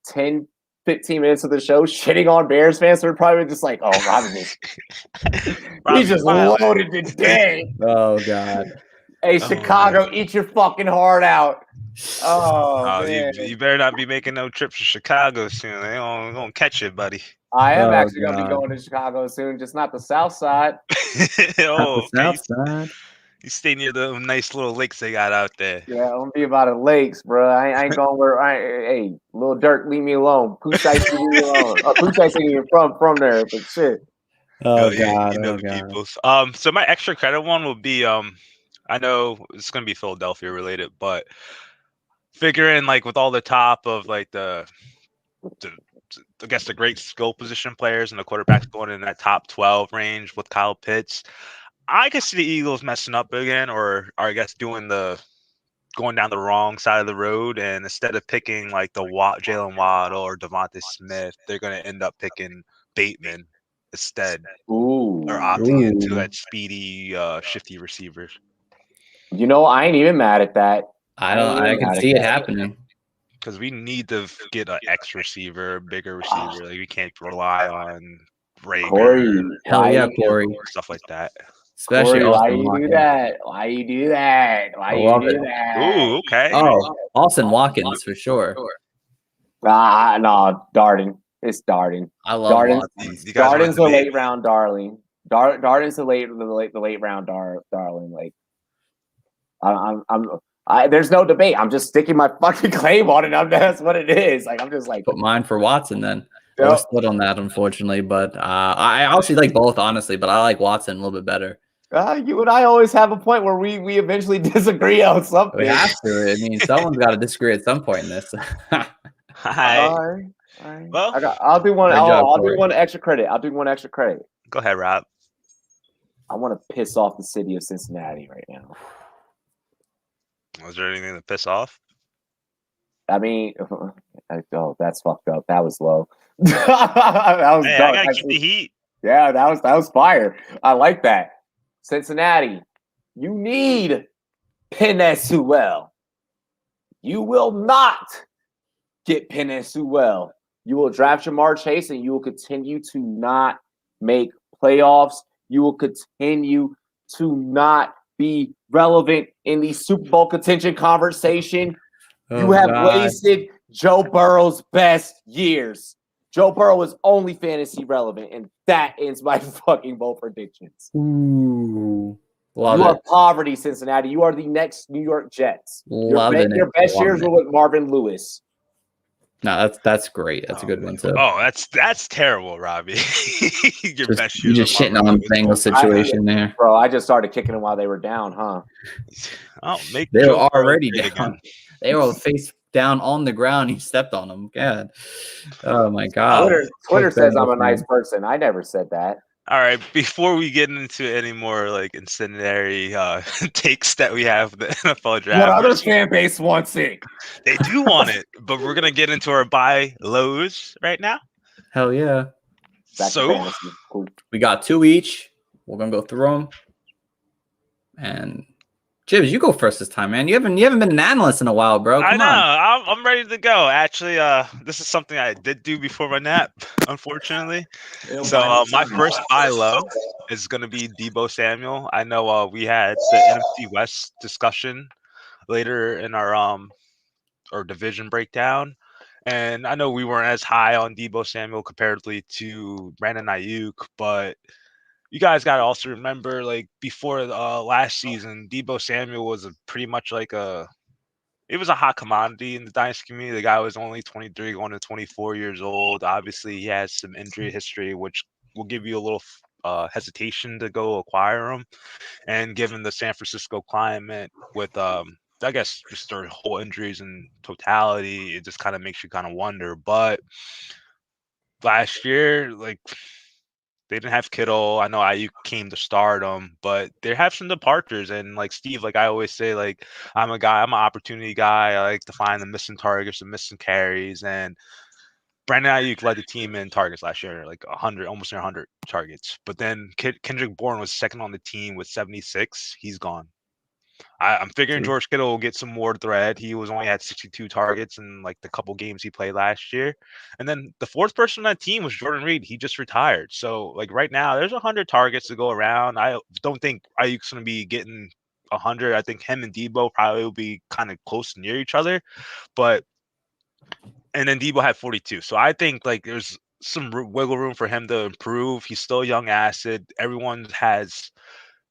10, 15 minutes of the show shitting on Bears fans. They're probably just like, oh, Robbie he's just loaded today. Oh, God. Hey, Chicago, eat your fucking heart out. You better not be making no trips to Chicago soon. They gonna catch you, buddy. I am actually going to be going to Chicago soon, just not the South Side. South Side. You stay near the nice little lakes they got out there. Yeah, I'm going to be about the lakes, bro. I ain't going where hey, Lil Durk, leave me alone. Pooch Ice, leave me alone. Pooch Ice ain't even from there, but shit. Oh, God. You know the peoples. So my extra credit one will be, I know it's going to be Philadelphia related, but figuring like with all the top of like the I guess the great skill position players and the quarterbacks going in that top 12 range with Kyle Pitts, I could see the Eagles messing up again, or I guess going down the wrong side of the road, and instead of picking like the Jalen Waddle or Devontae Smith, they're going to end up picking Bateman instead, or opting into that speedy, shifty receivers. You know, I ain't even mad at that. I can see it happening. Because we need to get an X receiver, bigger receiver. Like we can't rely on Corey. Hell yeah, Corey. Stuff like that. Especially Corey, why you do that? Why you do that? Ooh, okay. Oh, Austin Watkins for sure. No, Darden. It's Darden. I love Watkins. Darden's a late round darling. Darden's the late round darling. Like, there's no debate. I'm just sticking my fucking claim on it. That's what it is. Like, I'm just like, put mine for Watson then. Yep. I split on that, unfortunately, but I actually like both, honestly, but I like Watson a little bit better. You and I always have a point where we eventually disagree on something. We have to. I mean, someone's got to disagree at some point in this. All right. Well, I'll do one. I'll do one extra credit. Go ahead, Rob. I want to piss off the city of Cincinnati right now. Was there anything to piss off? I mean, that's fucked up. That was low. That was dark. I gotta keep the heat. Yeah, that was fire. I like that. Cincinnati, you need Penei Sewell. You will not get Penei Sewell. You will draft Jamar Chase, and you will continue to not make playoffs. You will continue to not be relevant in the Super Bowl contention conversation. You have wasted Joe Burrow's best years. Joe Burrow is only fantasy relevant, and that ends my fucking bold predictions. Ooh. Love you it. are poverty, Cincinnati. You are the next New York Jets. Loving it. Your best years Loving were it. with Marvin Lewis. No, that's great. That's a good one too. Oh, that's terrible, Robbie. Your best You years just with shitting Marvin on Lewis. the Bengals situation there. Bro, I just started kicking them while they were down, huh? Oh, make They Joe were Burrow already great down. again. They were face down on the ground. He stepped on them. God. Oh my God. Twitter says I'm a Bengals nice fan. person. I never said that. All right, before we get into any more like incendiary takes that we have the NFL draft, What other fan base wants it? they do want it, but we're gonna get into our buy lows right now. Hell yeah. Back to So fantasy. Cool. We got 2 each. We're gonna go through them. And Jibs, you go first this time, man. You haven't been an analyst in a while, bro. I Come know on. I'm ready to go. Actually, this is something I did do before my nap, unfortunately. So my first buy low is gonna be Debo Samuel. I know we had the NFC West discussion later in our division breakdown. And I know we weren't as high on Debo Samuel comparatively to Brandon Ayuk, but you guys got to also remember, like before last season, Debo Samuel was pretty much like it was a hot commodity in the dynasty community. The guy was only 23, going to 24 years old. Obviously, he has some injury history, which will give you a little hesitation to go acquire him. And given the San Francisco climate with I guess just their whole injuries in totality, it just kind of makes you kind of wonder. But last year, like they didn't have Kittle. I know Ayuk came to stardom, but they have some departures. And like Steve, like I always say, like I'm an opportunity guy. I like to find the missing targets, the missing carries, and Brandon Ayuk led the team in targets last year, like 100, almost near 100 targets. But then Kendrick Bourne was second on the team with 76. He's gone. I'm figuring George Kittle will get some more thread. He was only at 62 targets in like the couple games he played last year. And then the fourth person on that team was Jordan Reed. He just retired. So like right now, there's 100 targets to go around. I don't think Ayuk's going to be getting 100. I think him and Debo probably will be kind of close near each other. But and then Debo had 42. So I think like there's some wiggle room for him to improve. He's still a young asset. Everyone has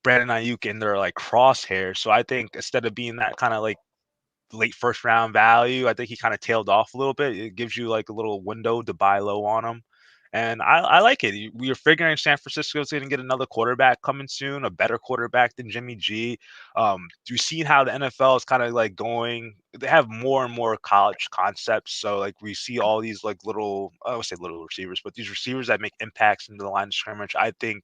Brandon Ayuk in their like crosshair. So I think instead of being that kind of like late first round value, I think he kind of tailed off a little bit. It gives you like a little window to buy low on him. And I like it. We are figuring San Francisco's going to get another quarterback coming soon, a better quarterback than Jimmy G. You've seen how the NFL is kind of like going. They have more and more college concepts. So like we see all these like little, I would say little receivers, but these receivers that make impacts into the line of scrimmage. I think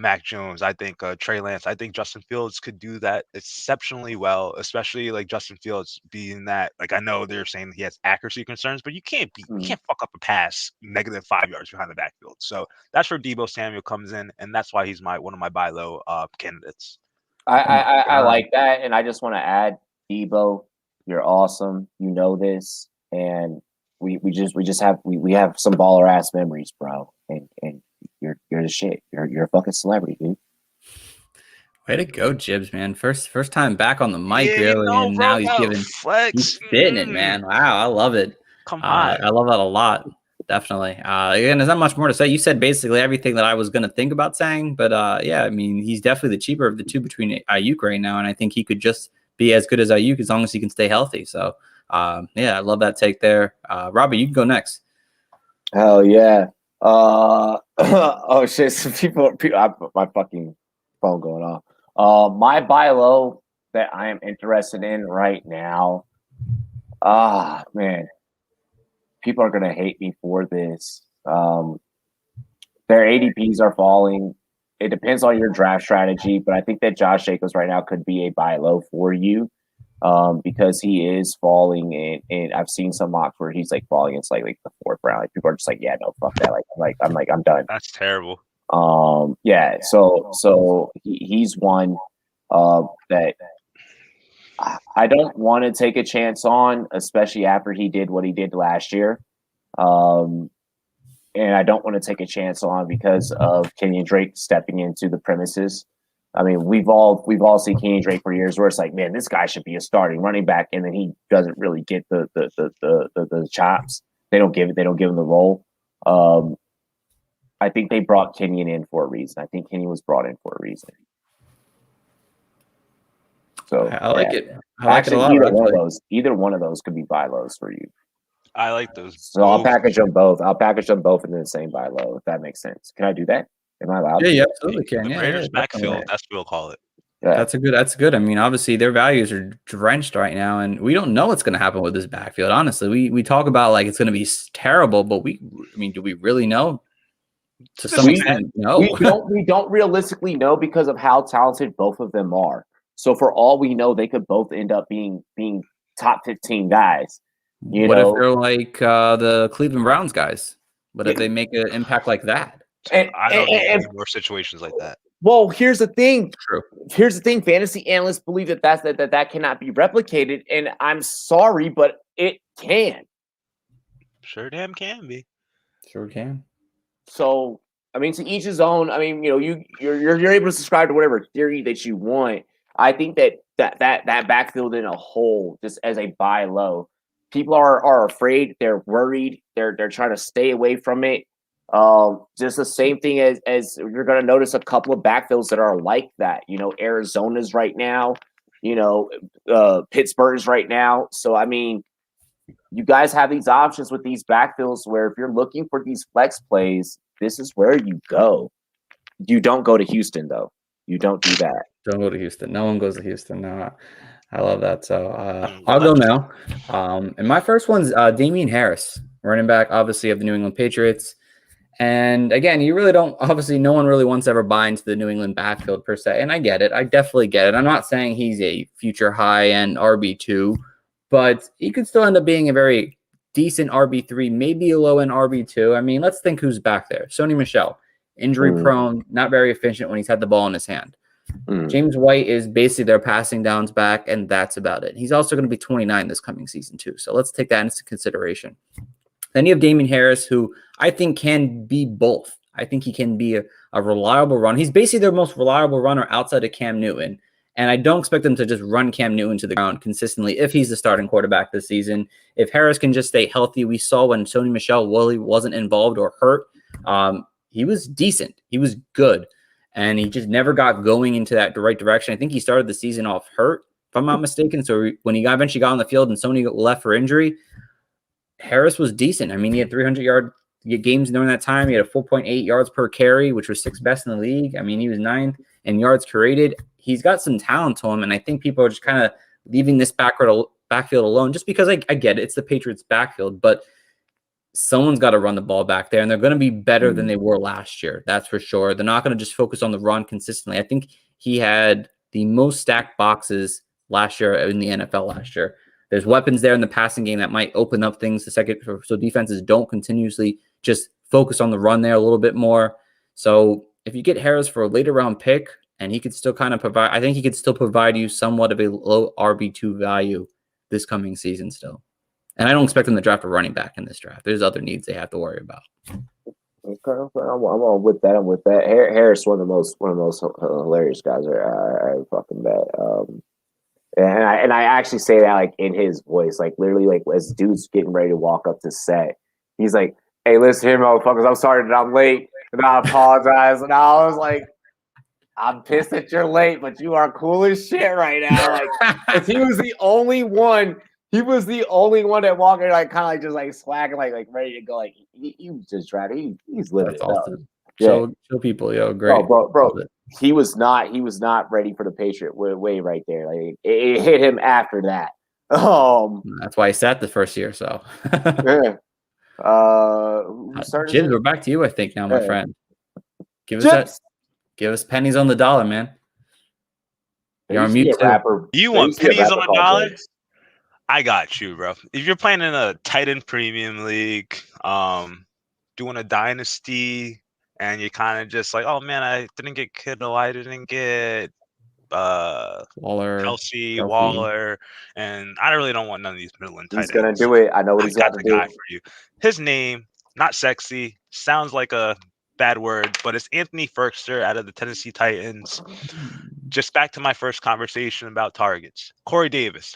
Mac Jones, I think Trey Lance, I think Justin Fields could do that exceptionally well, especially like Justin Fields being that. Like I know they're saying he has accuracy concerns, but you can't fuck up a pass -5 yards behind the backfield. So that's where Debo Samuel comes in, and that's why he's one of my buy low candidates. I like that, and I just want to add, Debo, you're awesome. You know this, and we have some baller ass memories, bro, and you're the shit. You're a fucking celebrity, dude. Way to go, Jibs, man. First time back on the mic, Yeah, really, no, and bro, now he's spitting it, man. Wow, I love it. Come on. I love that a lot. Definitely. Again, there's not much more to say. You said basically everything that I was going to think about saying, but yeah, I mean, he's definitely the cheaper of the two between Ayuk right now, and I think he could just be as good as Ayuk as long as he can stay healthy. So, yeah, I love that take there. Robbie, you can go next. Hell yeah. Oh shit. Some people my fucking phone going off. My buy low that I am interested in right now. Man, people are gonna hate me for this. Their ADPs are falling. It depends on your draft strategy, but I think that Josh Jacobs right now could be a buy low for you. Because he is falling and I've seen some mocks where he's like falling in like the fourth round. Like people are just like, yeah, no, fuck that. I'm done. That's terrible. Yeah. So he's one that I don't want to take a chance on, especially after he did what he did last year. And I don't want to take a chance on because of Kenyon Drake stepping into the premises. I mean, we've all seen Kenyon Drake for years where it's like, man, this guy should be a starting running back, and then he doesn't really get the chops. They don't give him the role. I think they brought Kenyon in for a reason. I think Kenyon was brought in for a reason. So I like it. I like it a actually, lot. either one of those could be buy lows for you. I like those. So I'll package them both. I'll package them both in the same buy low, if that makes sense. Can I do that? Am I allowed? Yeah, to? you absolutely can. The Raiders backfield. That's what we'll call it. Yeah. That's good. I mean, obviously their values are drenched right now, and we don't know what's going to happen with this backfield. Honestly, we talk about like it's going to be terrible, but do we really know? To some extent, no. We don't realistically know because of how talented both of them are. So for all we know, they could both end up being top 15 guys. What if they're like the Cleveland Browns guys? What if they make an impact like that? I don't know any more situations like that. Well, here's the thing. True. Here's the thing. Fantasy analysts believe that cannot be replicated, and I'm sorry, but it can. Sure, damn can be. Sure can. So, I mean, to each his own. I mean, you're able to subscribe to whatever theory that you want. I think that backfield in a whole, just as a buy low, people are afraid. They're worried. They're trying to stay away from it. Just the same thing as you're going to notice a couple of backfields that are like that. Arizona's right now. Pittsburgh's right now. So I mean, you guys have these options with these backfields where if you're looking for these flex plays, this is where you go. You don't go to Houston though. You don't do that. Don't go to Houston. No one goes to Houston. No, I love that. So I'll go now. And my first one's Damian Harris, running back, obviously, of the New England Patriots. And again, you really don't, obviously, no one really wants to ever buy into the New England backfield per se. And I get it. I definitely get it. I'm not saying he's a future high-end RB2, but he could still end up being a very decent RB3, maybe a low-end RB2. I mean, let's think who's back there. Sony Michel, injury-prone, not very efficient when he's had the ball in his hand. James White is basically their passing downs back, and that's about it. He's also going to be 29 this coming season, too. So let's take that into consideration. Then you have Damian Harris, who I think can be both. I think he can be a reliable runner. He's basically their most reliable runner outside of Cam Newton. And I don't expect them to just run Cam Newton to the ground consistently if he's the starting quarterback this season. If Harris can just stay healthy, we saw when Sony Michel wasn't involved or hurt, he was decent. He was good. And he just never got going into that right direction. I think he started the season off hurt, if I'm not mistaken. So when he eventually got on the field and Sony left for injury, Harris was decent. I mean, he had 300-yard games during that time. He had a 4.8 yards per carry, which was 6th best in the league. I mean, he was 9th in yards created. He's got some talent to him, and I think people are just kind of leaving this backfield alone just because I get it. It's the Patriots' backfield, but someone's got to run the ball back there, and they're going to be better than they were last year. That's for sure. They're not going to just focus on the run consistently. I think he had the most stacked boxes last year in the NFL last year. There's weapons there in the passing game that might open up things so defenses don't continuously just focus on the run there a little bit more. So if you get Harris for a later round pick and he could still kind of provide, I think he could still provide you somewhat of a low RB2 value this coming season still. And I don't expect them to draft a running back in this draft. There's other needs they have to worry about. Okay, I'm with that. I'm with that. Harris, one of the most hilarious guys I fucking bet. And I actually say that like in his voice, like literally, like as dude's getting ready to walk up to set, he's like, "Hey, listen here, motherfuckers. I'm sorry that I'm late, and I apologize." And I was like, "I'm pissed that you're late, but you are cool as shit right now." Like, 'cause he was the only one. He was the only one that walked in, like kind of like just like swagging, like ready to go. Like he was just trying. He's living it up. Show people, great, bro. He was not ready for the Patriot way right there. Like it hit him after that. That's why he sat the first year. So yeah. Jibs, we're back to you, I think now, my friend. Give us pennies on the dollar, man. You're on mute too. You want pennies on the dollar? I got you, bro. If you're playing in a tight end premium league, doing a dynasty, and you're kind of just like, oh man, I didn't get Kittle, I didn't get Kelsey, Waller, and I really don't want none of these middle and tight ends. He's gonna do it. I know what he's got to do. Guy for you. His name, not sexy, sounds like a bad word, but it's Anthony Ferkster out of the Tennessee Titans. Just back to my first conversation about targets. Corey Davis,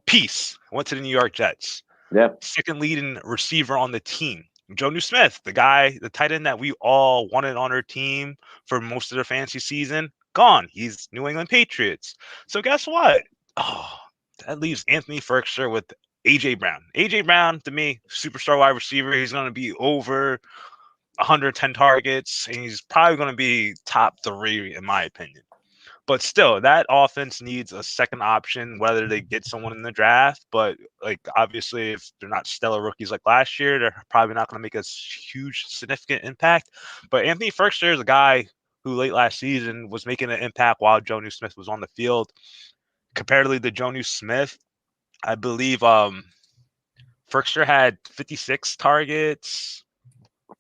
peace. Went to the New York Jets. Yep. Second leading receiver on the team. Jonnu Smith, the tight end that we all wanted on our team for most of the fantasy season, gone. He's New England Patriots. So guess what? Oh, that leaves Anthony Firkser with AJ Brown. AJ Brown, to me, superstar wide receiver. He's going to be over 110 targets, and he's probably going to be top 3 in my opinion. But still, that offense needs a second option, whether they get someone in the draft. But like obviously, if they're not stellar rookies like last year, they're probably not going to make a huge, significant impact. But Anthony Firkser is a guy who late last season was making an impact while Jonnu Smith was on the field. Comparatively to Jonnu Smith, I believe Firkser had 56 targets.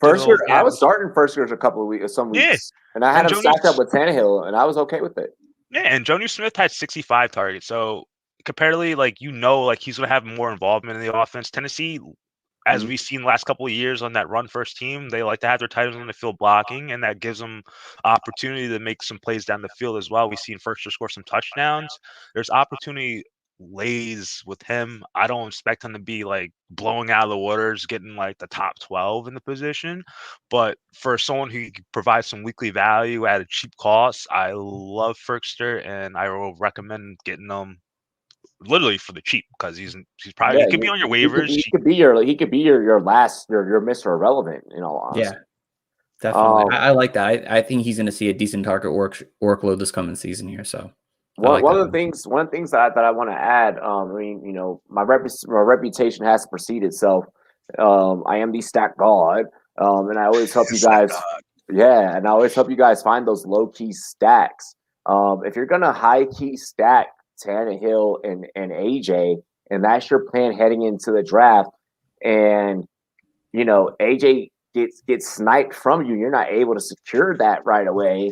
Firkser, I was starting Firkser a couple of weeks, some weeks, and I had him stacked up with Tannehill, and I was okay with it. Yeah, and Jonnu Smith had 65 targets. So comparatively, like like he's gonna have more involvement in the offense. Tennessee, as we've seen the last couple of years on that run first team, they like to have their tight ends on the field blocking, and that gives them opportunity to make some plays down the field as well. We've seen Firkser score some touchdowns. There's opportunity lays with him. I don't expect him to be like blowing out of the waters, getting like the top 12 in the position. But for someone who provides some weekly value at a cheap cost, I love Firkster, and I will recommend getting them literally for the cheap because he's probably he could be on your waivers. He could be your last your Mr. Irrelevant, honestly. Yeah. Definitely. I like that. I think he's going to see a decent target workload this coming season here. So one of the things that I want to add, my reputation has to precede itself. I am the stack god, and I always help you guys. Yeah, and I always help you guys find those low key stacks. If you're gonna high key stack Tannehill and AJ, and that's your plan heading into the draft, and AJ gets sniped from you, you're not able to secure that right away.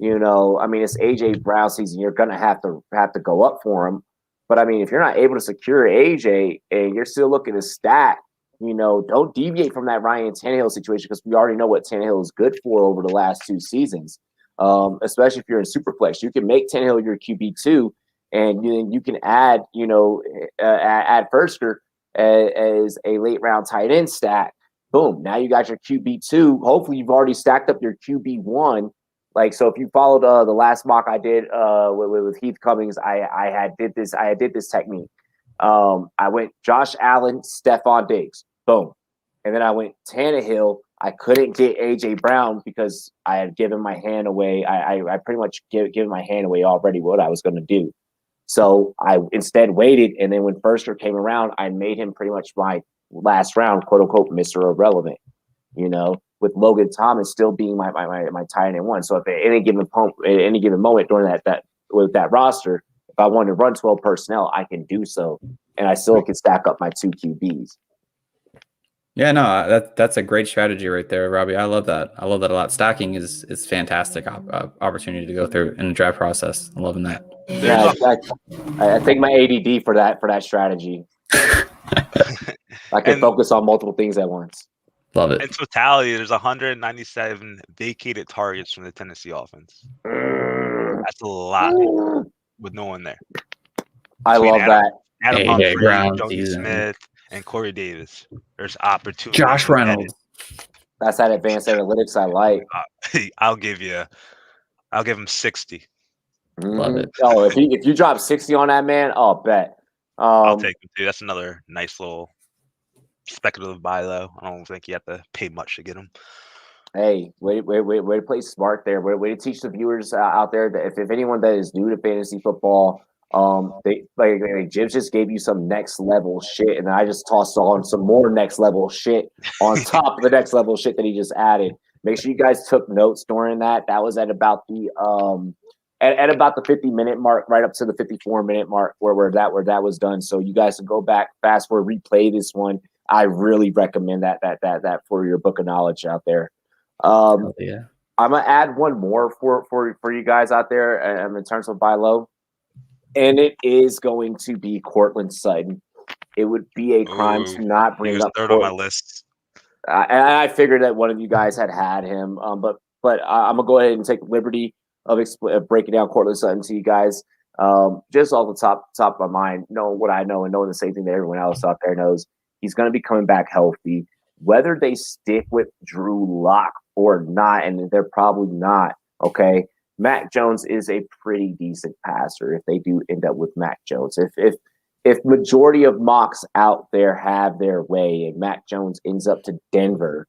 It's AJ Brown season. You're gonna have to go up for him. But if you're not able to secure AJ and you're still looking to stack, don't deviate from that Ryan Tannehill situation because we already know what Tannehill is good for over the last 2 seasons. Especially if you're in Superflex, you can make Tannehill your QB2, and you can add add Firkser as a late round tight end stack. Boom! Now you got your QB2. Hopefully, you've already stacked up your QB1. So if you followed the last mock I did with Heath Cummings, I did this technique. I went Josh Allen, Stephon Diggs, boom, and then I went Tannehill. I couldn't get AJ Brown because I had given my hand away. I pretty much given my hand away already what I was going to do. So I instead waited, and then when Firkser came around, I made him pretty much my last round, quote unquote, Mr. Irrelevant. With Logan Thomas still being my tight end one. So if at any given moment during that with that roster, if I want to run 12 personnel, I can do so, and I still can stack up my 2 QBs. Yeah, no, that's a great strategy right there, Robbie. I love that. I love that a lot. Stacking is fantastic opportunity to go through in the draft process. I'm loving that. Yeah, I take my ADD for that strategy. I can focus on multiple things at once. Love it. In totality, there's 197 vacated targets from the Tennessee offense. That's a lot with no one there. I love that. Adam Humphrey, Jonnu Smith, and Corey Davis. There's opportunity. Josh Reynolds. That's that advanced analytics I like. I'll give him 60. Love it. Oh, if you drop 60 on that man, I'll bet. I'll take him too. That's another nice little speculative buy, though. I don't think you have to pay much to get him. Hey, way to play smart there. Way to teach the viewers out there that if anyone that is new to fantasy football, they Jim just gave you some next level shit, and I just tossed on some more next level shit on top of the next level shit that he just added. Make sure you guys took notes during that. That was at about the at about the 50-minute mark, right up to the 54-minute mark, where that was done. So you guys can go back, fast forward, replay this one. I really recommend that for your book of knowledge out there. Yeah. I'm gonna add one more for you guys out there in terms of buy low, and it is going to be Cortland Sutton. It would be a crime to not bring up third on my list. And I figured that one of you guys had him, but I'm gonna go ahead and take liberty of breaking down Cortland Sutton to you guys, just off the top of my mind, knowing what I know and knowing the same thing that everyone else out there knows. He's going to be coming back healthy, whether they stick with Drew Lock or not, and they're probably not. Okay, Mac Jones is a pretty decent passer if they do end up with Mac Jones. If majority of mocks out there have their way and Mac Jones ends up to Denver,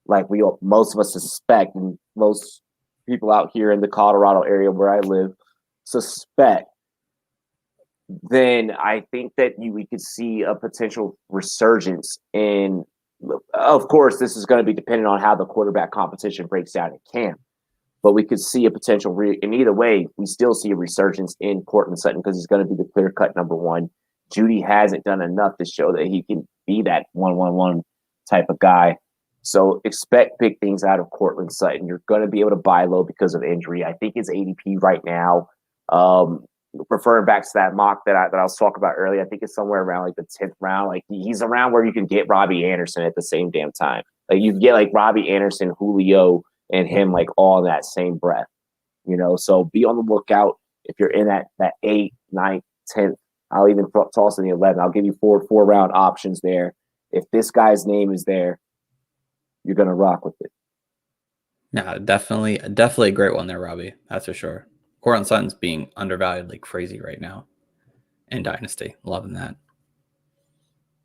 like most of us suspect, and most people out here in the Colorado area where I live suspect, then I think that we could see a potential resurgence in. Of course, this is going to be dependent on how the quarterback competition breaks down in camp, but we could see a potential. In either way, we still see a resurgence in Cortland Sutton because he's going to be the clear cut number one. Judy hasn't done enough to show that he can be that 1-1-1 type of guy. So expect big things out of Cortland Sutton. You're going to be able to buy low because of injury. I think his ADP right now, referring back to that mock that I was talking about earlier, I think it's somewhere around like the 10th round. Like he's around where you can get Robbie Anderson at the same damn time. Like you can get like Robbie Anderson, Julio, and him like all in that same breath. So be on the lookout if you're in that 8th, 9th, 10th. I'll even toss in the 11th. I'll give you four round options there. If this guy's name is there, you're gonna rock with it. Yeah, definitely a great one there, Robbie. That's for sure. Cortland Sutton's being undervalued like crazy right now in Dynasty. Loving that.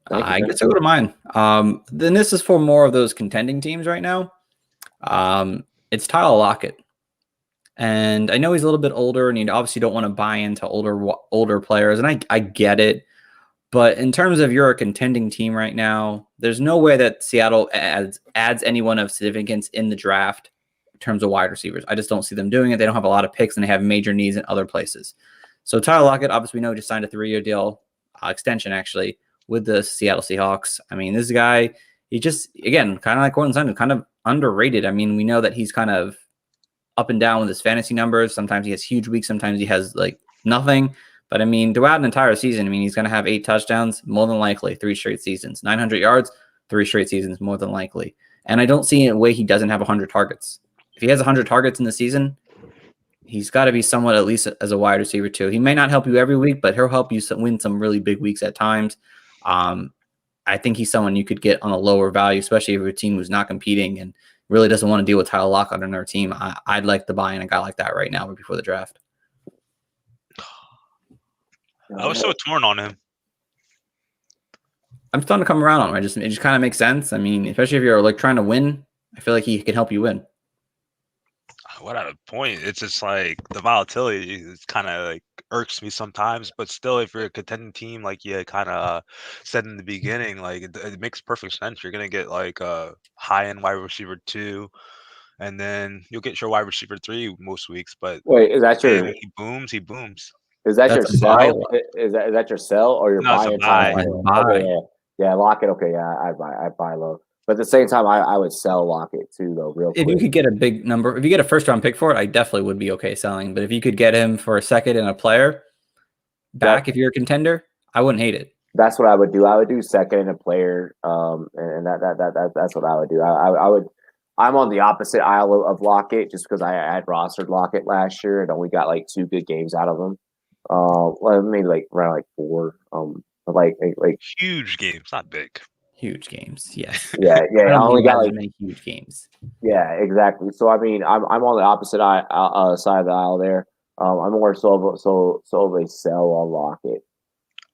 I guess I go to mine. Then this is for more of those contending teams right now. It's Tyler Lockett. And I know he's a little bit older, and you obviously don't want to buy into older players, and I get it. But in terms of you're a contending team right now, there's no way that Seattle adds anyone of significance in the draft in terms of wide receivers. I just don't see them doing it. They don't have a lot of picks, and they have major needs in other places. So Tyler Lockett, obviously we know, just signed a 3-year deal, extension actually, with the Seattle Seahawks. I mean, this guy, he just, again, kind of like Cortland Sutton, kind of underrated. I mean, we know that he's kind of up and down with his fantasy numbers. Sometimes he has huge weeks. Sometimes he has like nothing. But I mean, throughout an entire season, I mean, he's going to have 8 touchdowns, more than likely, 3 straight seasons, 900 yards, 3 straight seasons, more than likely. And I don't see a way he doesn't have 100 targets. If he has 100 targets in the season, he's got to be somewhat at least as a wide receiver too. He may not help you every week, but he'll help you win some really big weeks at times. I think he's someone you could get on a lower value, especially if you're a team who's not competing and really doesn't want to deal with Tyler Lockett on their team. I'd like to buy in a guy like that right now before the draft. I was so torn on him. I'm starting to come around on him. It just kind of makes sense. I mean, especially if you're like trying to win, I feel like he can help you win. What at a point? It's just like the volatility is kind of like irks me sometimes, but still, if you're a contending team, like you kind of said in the beginning, like it makes perfect sense. You're gonna get like a high-end wide receiver 2, and then you'll get your wide receiver 3 most weeks. But wait, is that your? when he booms, he booms. Is that your That's a buy. sell? Is that your sell or your No, it's a buy? buy. Okay, yeah, Lockett. Okay, yeah, I buy low. But at the same time, I would sell Lockett too, though, real quick. If you could get a big number, if you get a first-round pick for it, I definitely would be okay selling. But if you could get him for a second and a player back, if you're a contender, I wouldn't hate it. That's what I would do. I would do second and a player, and that's what I would do. I would. I'm on the opposite aisle of Lockett just because I had rostered Lockett last year and only got like 2 good games out of him. Well, maybe like around like 4. But like Huge games, not big. Huge games, yes. Yeah. I only got like many huge games. Yeah, exactly. So I mean, I'm on the opposite side of the aisle there. I'm more so of a sell on Lockett.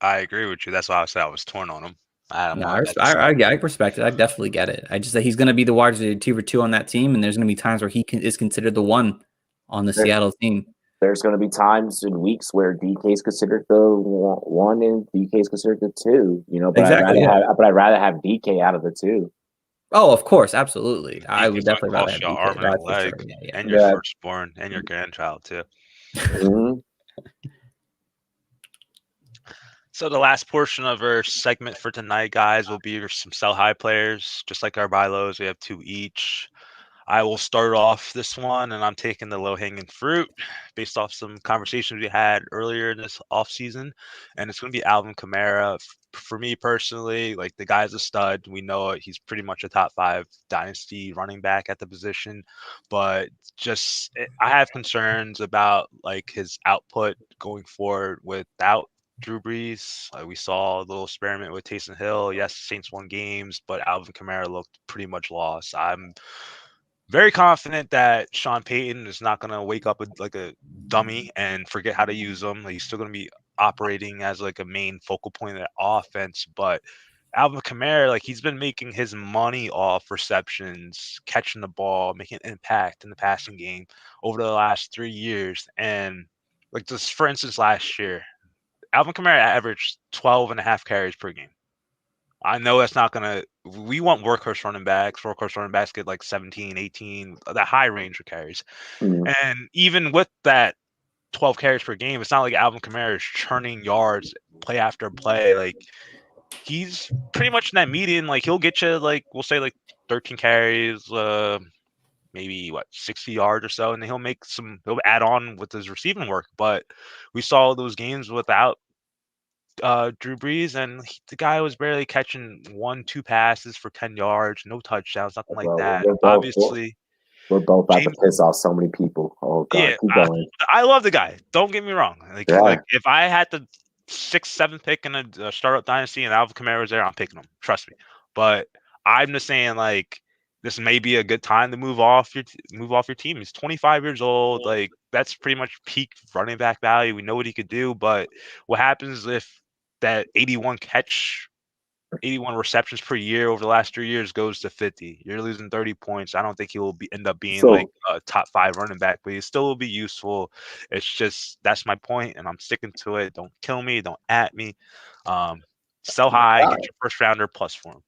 I agree with you. That's why I said I was torn on him. I respect it. I definitely get it. I just say he's going to be the wide receiver 2 on that team, and there's going to be times where he is considered the 1 on the Seattle team. There's going to be times and weeks where DK is considered the 1 and DK is considered the 2. But exactly, I'd rather have DK out of the 2. Oh, of course, absolutely. I would definitely rather have your DK, arm and leg, and your firstborn and your grandchild too. Mm-hmm. So the last portion of our segment for tonight, guys, will be some sell high players. Just like our buy lows, we have 2 each. I will start off this one, and I'm taking the low-hanging fruit based off some conversations we had earlier in this offseason, and it's going to be Alvin Kamara. For me personally, like the guy's a stud. We know it. He's pretty much a top 5 dynasty running back at the position, but I have concerns about like his output going forward without Drew Brees. We saw a little experiment with Taysom Hill. Yes, Saints won games, but Alvin Kamara looked pretty much lost. I'm very confident that Sean Payton is not going to wake up like a dummy and forget how to use them. Like, he's still going to be operating as like a main focal point of that offense. But Alvin Kamara, like, he's been making his money off receptions, catching the ball, making an impact in the passing game over the last 3 years. And like, just for instance, last year, Alvin Kamara averaged 12 and a half carries per game. I know that's not going to – we want workhorse running backs. Workhorse running backs get like 17, 18, that high range of carries. Mm. And even with that 12 carries per game, it's not like Alvin Kamara is churning yards play after play. Like, he's pretty much in that median. Like, he'll get you, like, we'll say, like, 13 carries, maybe, 60 yards or so, and then he'll add on with his receiving work. But we saw those games without Drew Brees, and the guy was barely catching 1-2 passes for 10 yards, no touchdowns, nothing like Bro, that. Obviously, we're both about to James, piss off so many people. Oh God, yeah, keep going. I love the guy. Don't get me wrong. Yeah. Like if I had the 6th, 7th pick in a startup dynasty and Alvin Kamara was there, I'm picking him. Trust me. But I'm just saying, like, this may be a good time to move off your team. He's 25 years old. Like, that's pretty much peak running back value. We know what he could do, but what happens if that 81 receptions per year over the last 3 years goes to 50? You're losing 30 points. I don't think he will end up being like a top 5 running back, but he still will be useful. It's just, that's my point, and I'm sticking to it. Don't kill me. Don't at me. Sell high, get your first rounder plus for him.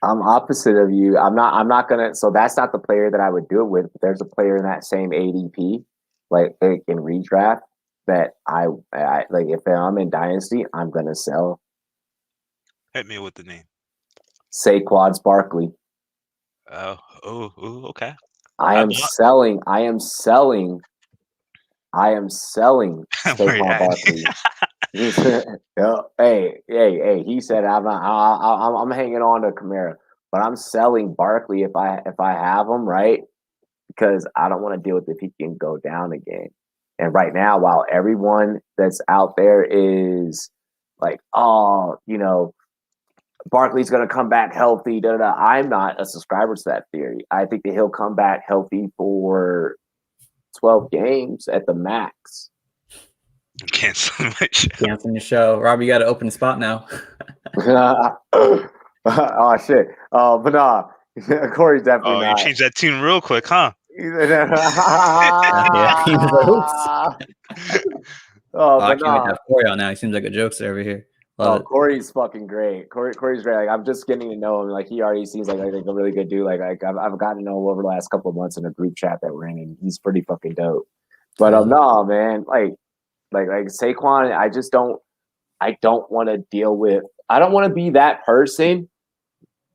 I'm opposite of you. I'm not gonna. So that's not the player that I would do it with. But there's a player in that same ADP, like in redraft, that I like. If I'm in dynasty, I'm gonna sell. Hit me with the name. Saquon Barkley. Okay. I am selling Saquon Barkley. hey, he said I'm hanging on to Kamara, but I'm selling Barkley if I have him, right? Because I don't want to deal with if he can go down again. And right now, while everyone that's out there is like, oh, Barkley's going to come back healthy, I'm not a subscriber to that theory. I think that he'll come back healthy for 12 games at the max. Canceling the show. Robbie, you got to open the spot now. Oh, shit. But nah, Corey's definitely not. You changed that tune real quick, huh? Yeah, he knows. But nah. Have Corey on now. He seems like a jokester over here. Corey's fucking great. Corey's great. Like, I'm just getting to know him. Like, he already seems like a really good dude. Like I've gotten to know him over the last couple of months in a group chat that we're in, and he's pretty fucking dope. But no, man, like Saquon, I don't want to deal with. I don't want to be that person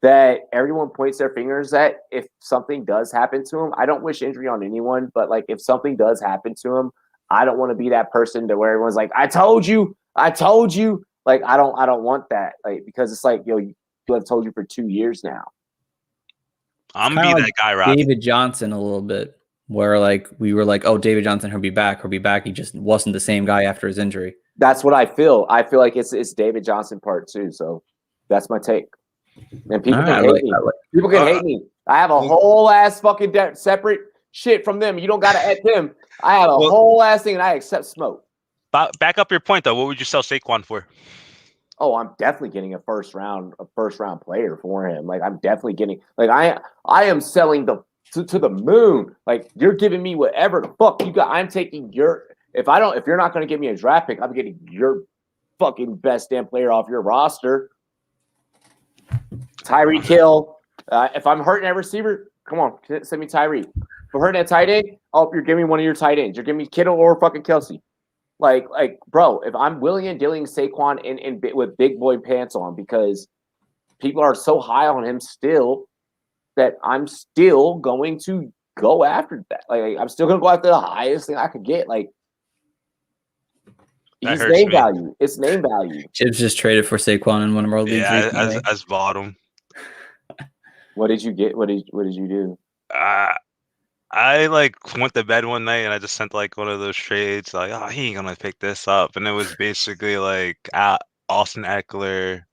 that everyone points their fingers at if something does happen to him. I don't wish injury on anyone, but like if something does happen to him, I don't want to be that person to where everyone's like, I told you. Like, I don't want that. Like, because it's like, I've told you for 2 years now. I'm gonna be that guy, Robbie. David Johnson a little bit, where like we were like, oh, David Johnson, he'll be back. He just wasn't the same guy after his injury. That's what I feel. I feel like it's David Johnson part 2. So that's my take. And people can hate me. People can hate me. I have a whole ass fucking separate shit from them. You don't gotta at them. I have a whole ass thing, and I accept smoke. Back up your point though. What would you sell Saquon for? Oh, I'm definitely getting a first round player for him. Like, I'm definitely getting, like, I am selling to the moon. Like, you're giving me whatever the fuck you got. I'm taking if you're not going to give me a draft pick, I'm getting your fucking best damn player off your roster. Tyreek Hill. If I'm hurting at receiver, come on, send me Tyreek. If I'm hurting at tight end, you're giving me one of your tight ends. You're giving me Kittle or fucking Kelsey. Like, bro, if I'm willing and dealing Saquon in with big boy pants on, because people are so high on him still, that I'm still going to go after that. Like, I'm still going to go after the highest thing I could get. Like, he's name value. It's name value. Chibs just traded for Saquon in one of our leagues. Yeah, as bottom. What did you get? What did you do? I went to bed one night and I just sent one of those trades he ain't gonna pick this up, and it was basically Austin Eckler,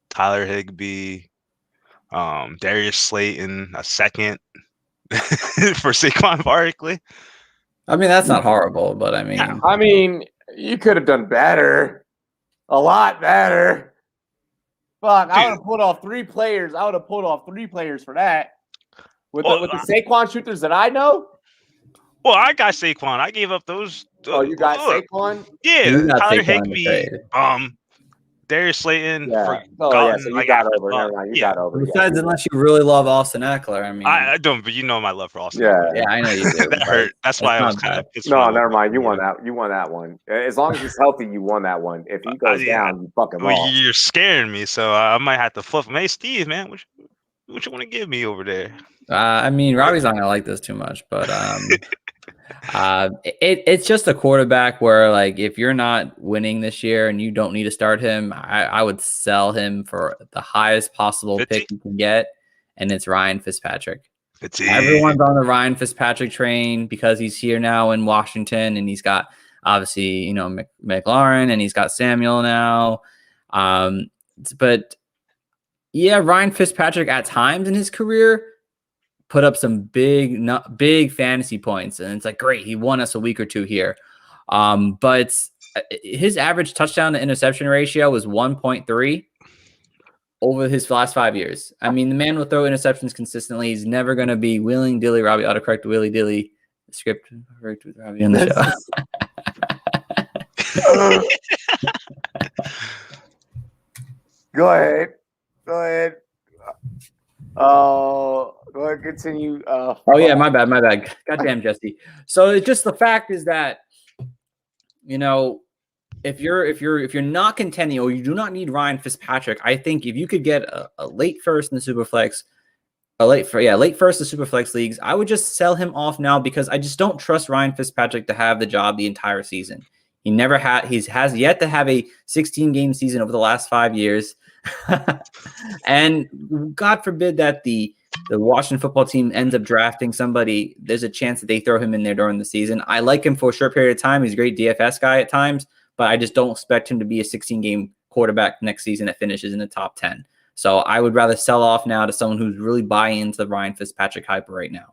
Tyler Higbee, Darius Slayton, a second, for Saquon Barkley. I mean, that's not horrible, but I mean, Yeah. I mean, you could have done better, a lot better. Fuck, I would have pulled off 3 players. I would have pulled off 3 players for that. With the Saquon shooters that I know. Well, I got Saquon. I gave up those. Oh, you got Saquon? Yeah, got Tyler Saquon in the Higbee, trade. Darius Slayton. Yeah. So you got over. Never mind. You got over. Besides, unless you really love Austin Eckler, I mean, I don't, but you know my love for Austin. Yeah, I know you do. That hurt. That's why I was kind of pissed. No, never mind. You won that. You won that one. As long as he's healthy, you won that one. If he goes down, you fucking lost. You're scaring me, so I might have to flip him. Hey, Steve, man, what you want to give me over there? I mean, Robbie's not gonna like this too much, but it's just a quarterback where, like, if you're not winning this year and you don't need to start him, I would sell him for the highest possible 50? pick you can get, and it's Ryan Fitzpatrick. 50. Everyone's on the Ryan Fitzpatrick train because he's here now in Washington, and he's got obviously McLaurin, and he's got Samuel now. But yeah, Ryan Fitzpatrick at times in his career put up some big fantasy points, and it's like, great, he won us a week or two here. But his average touchdown to interception ratio was 1.3 over his last 5 years. I mean, the man will throw interceptions consistently. He's never going to be willing dilly Robbie autocorrect willy dilly script with Robbie on the show. Go ahead. Go ahead, continue. Oh yeah, my bad. Goddamn, Jesse. So it's just the fact is that, if you're not contending or you do not need Ryan Fitzpatrick, I think if you could get a late first in the Superflex, late first in Superflex leagues, I would just sell him off now because I just don't trust Ryan Fitzpatrick to have the job the entire season. He has yet to have a 16-game season over the last 5 years. And God forbid that the Washington football team ends up drafting somebody, there's a chance that they throw him in there during the season. I like him for a short period of time. He's a great DFS guy at times, but I just don't expect him to be a 16-game quarterback next season that finishes in the top 10. So I would rather sell off now to someone who's really buying into the Ryan Fitzpatrick hype right now.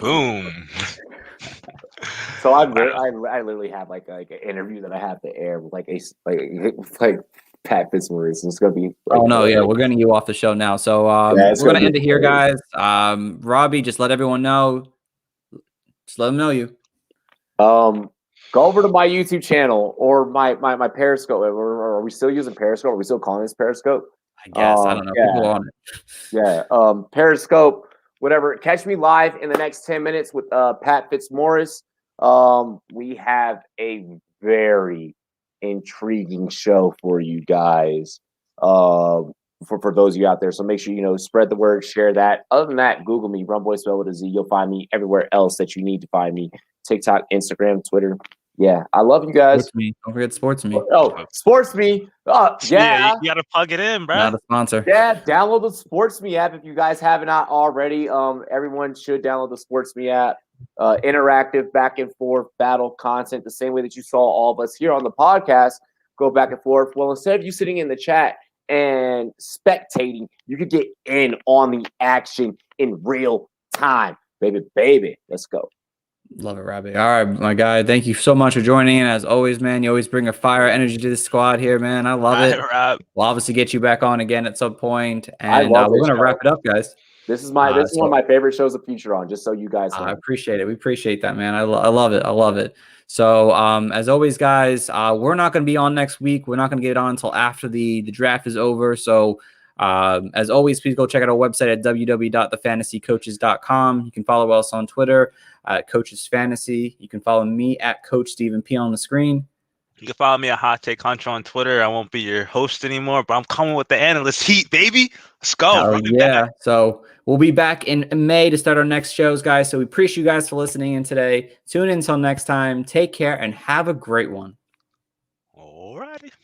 Boom. So I literally have like an interview that I have to air with like Pat Fitzmaurice. It's gonna be. Oh no, yeah, we're getting you off the show now. So we're gonna end it here, guys. Robbie, just let everyone know. Just let them know you. Go over to my YouTube channel or my Periscope. Are we still using Periscope? Are we still calling this Periscope? I guess I don't know. Yeah. People on it. Yeah. Periscope. Whatever. Catch me live in the next 10 minutes with Pat Fitzmaurice. We have a very intriguing show for you guys. For those of you out there. So make sure spread the word, share that. Other than that, Google me, Rumsboyz spelled with a Z. You'll find me everywhere else that you need to find me. TikTok, Instagram, Twitter. Yeah, I love you guys. Sports Me. Don't forget Sports Me. Oh, Sports Me. Yeah. You gotta plug it in, bro. Not a sponsor. Yeah, download the Sports Me app if you guys have not already. Everyone should download the Sports Me app. Interactive, back and forth, battle content, the same way that you saw all of us here on the podcast go back and forth. Well, instead of you sitting in the chat and spectating, you could get in on the action in real time. Baby. Let's go. Love it, Robbie. All right, my guy. Thank you so much for joining in. As always, man, you always bring a fire energy to the squad here, man. I love it. Rob. We'll obviously get you back on again at some point, and we're going to wrap it up, guys. This is one of my favorite shows to feature on, just so you guys know. I appreciate it. We appreciate that, man. I love it. So, as always, guys, we're not going to be on next week. We're not going to get on until after the draft is over. So, as always, please go check out our website at www.thefantasycoaches.com. You can follow us on Twitter at Coaches Fantasy. You can follow me at Coach Stephen P on the screen. You can follow me at Hot Take Hunter on Twitter. I won't be your host anymore, but I'm coming with the analyst heat, baby. Let's go. Yeah. So we'll be back in May to start our next shows, guys. So we appreciate you guys for listening in today. Tune in until next time. Take care and have a great one. All righty.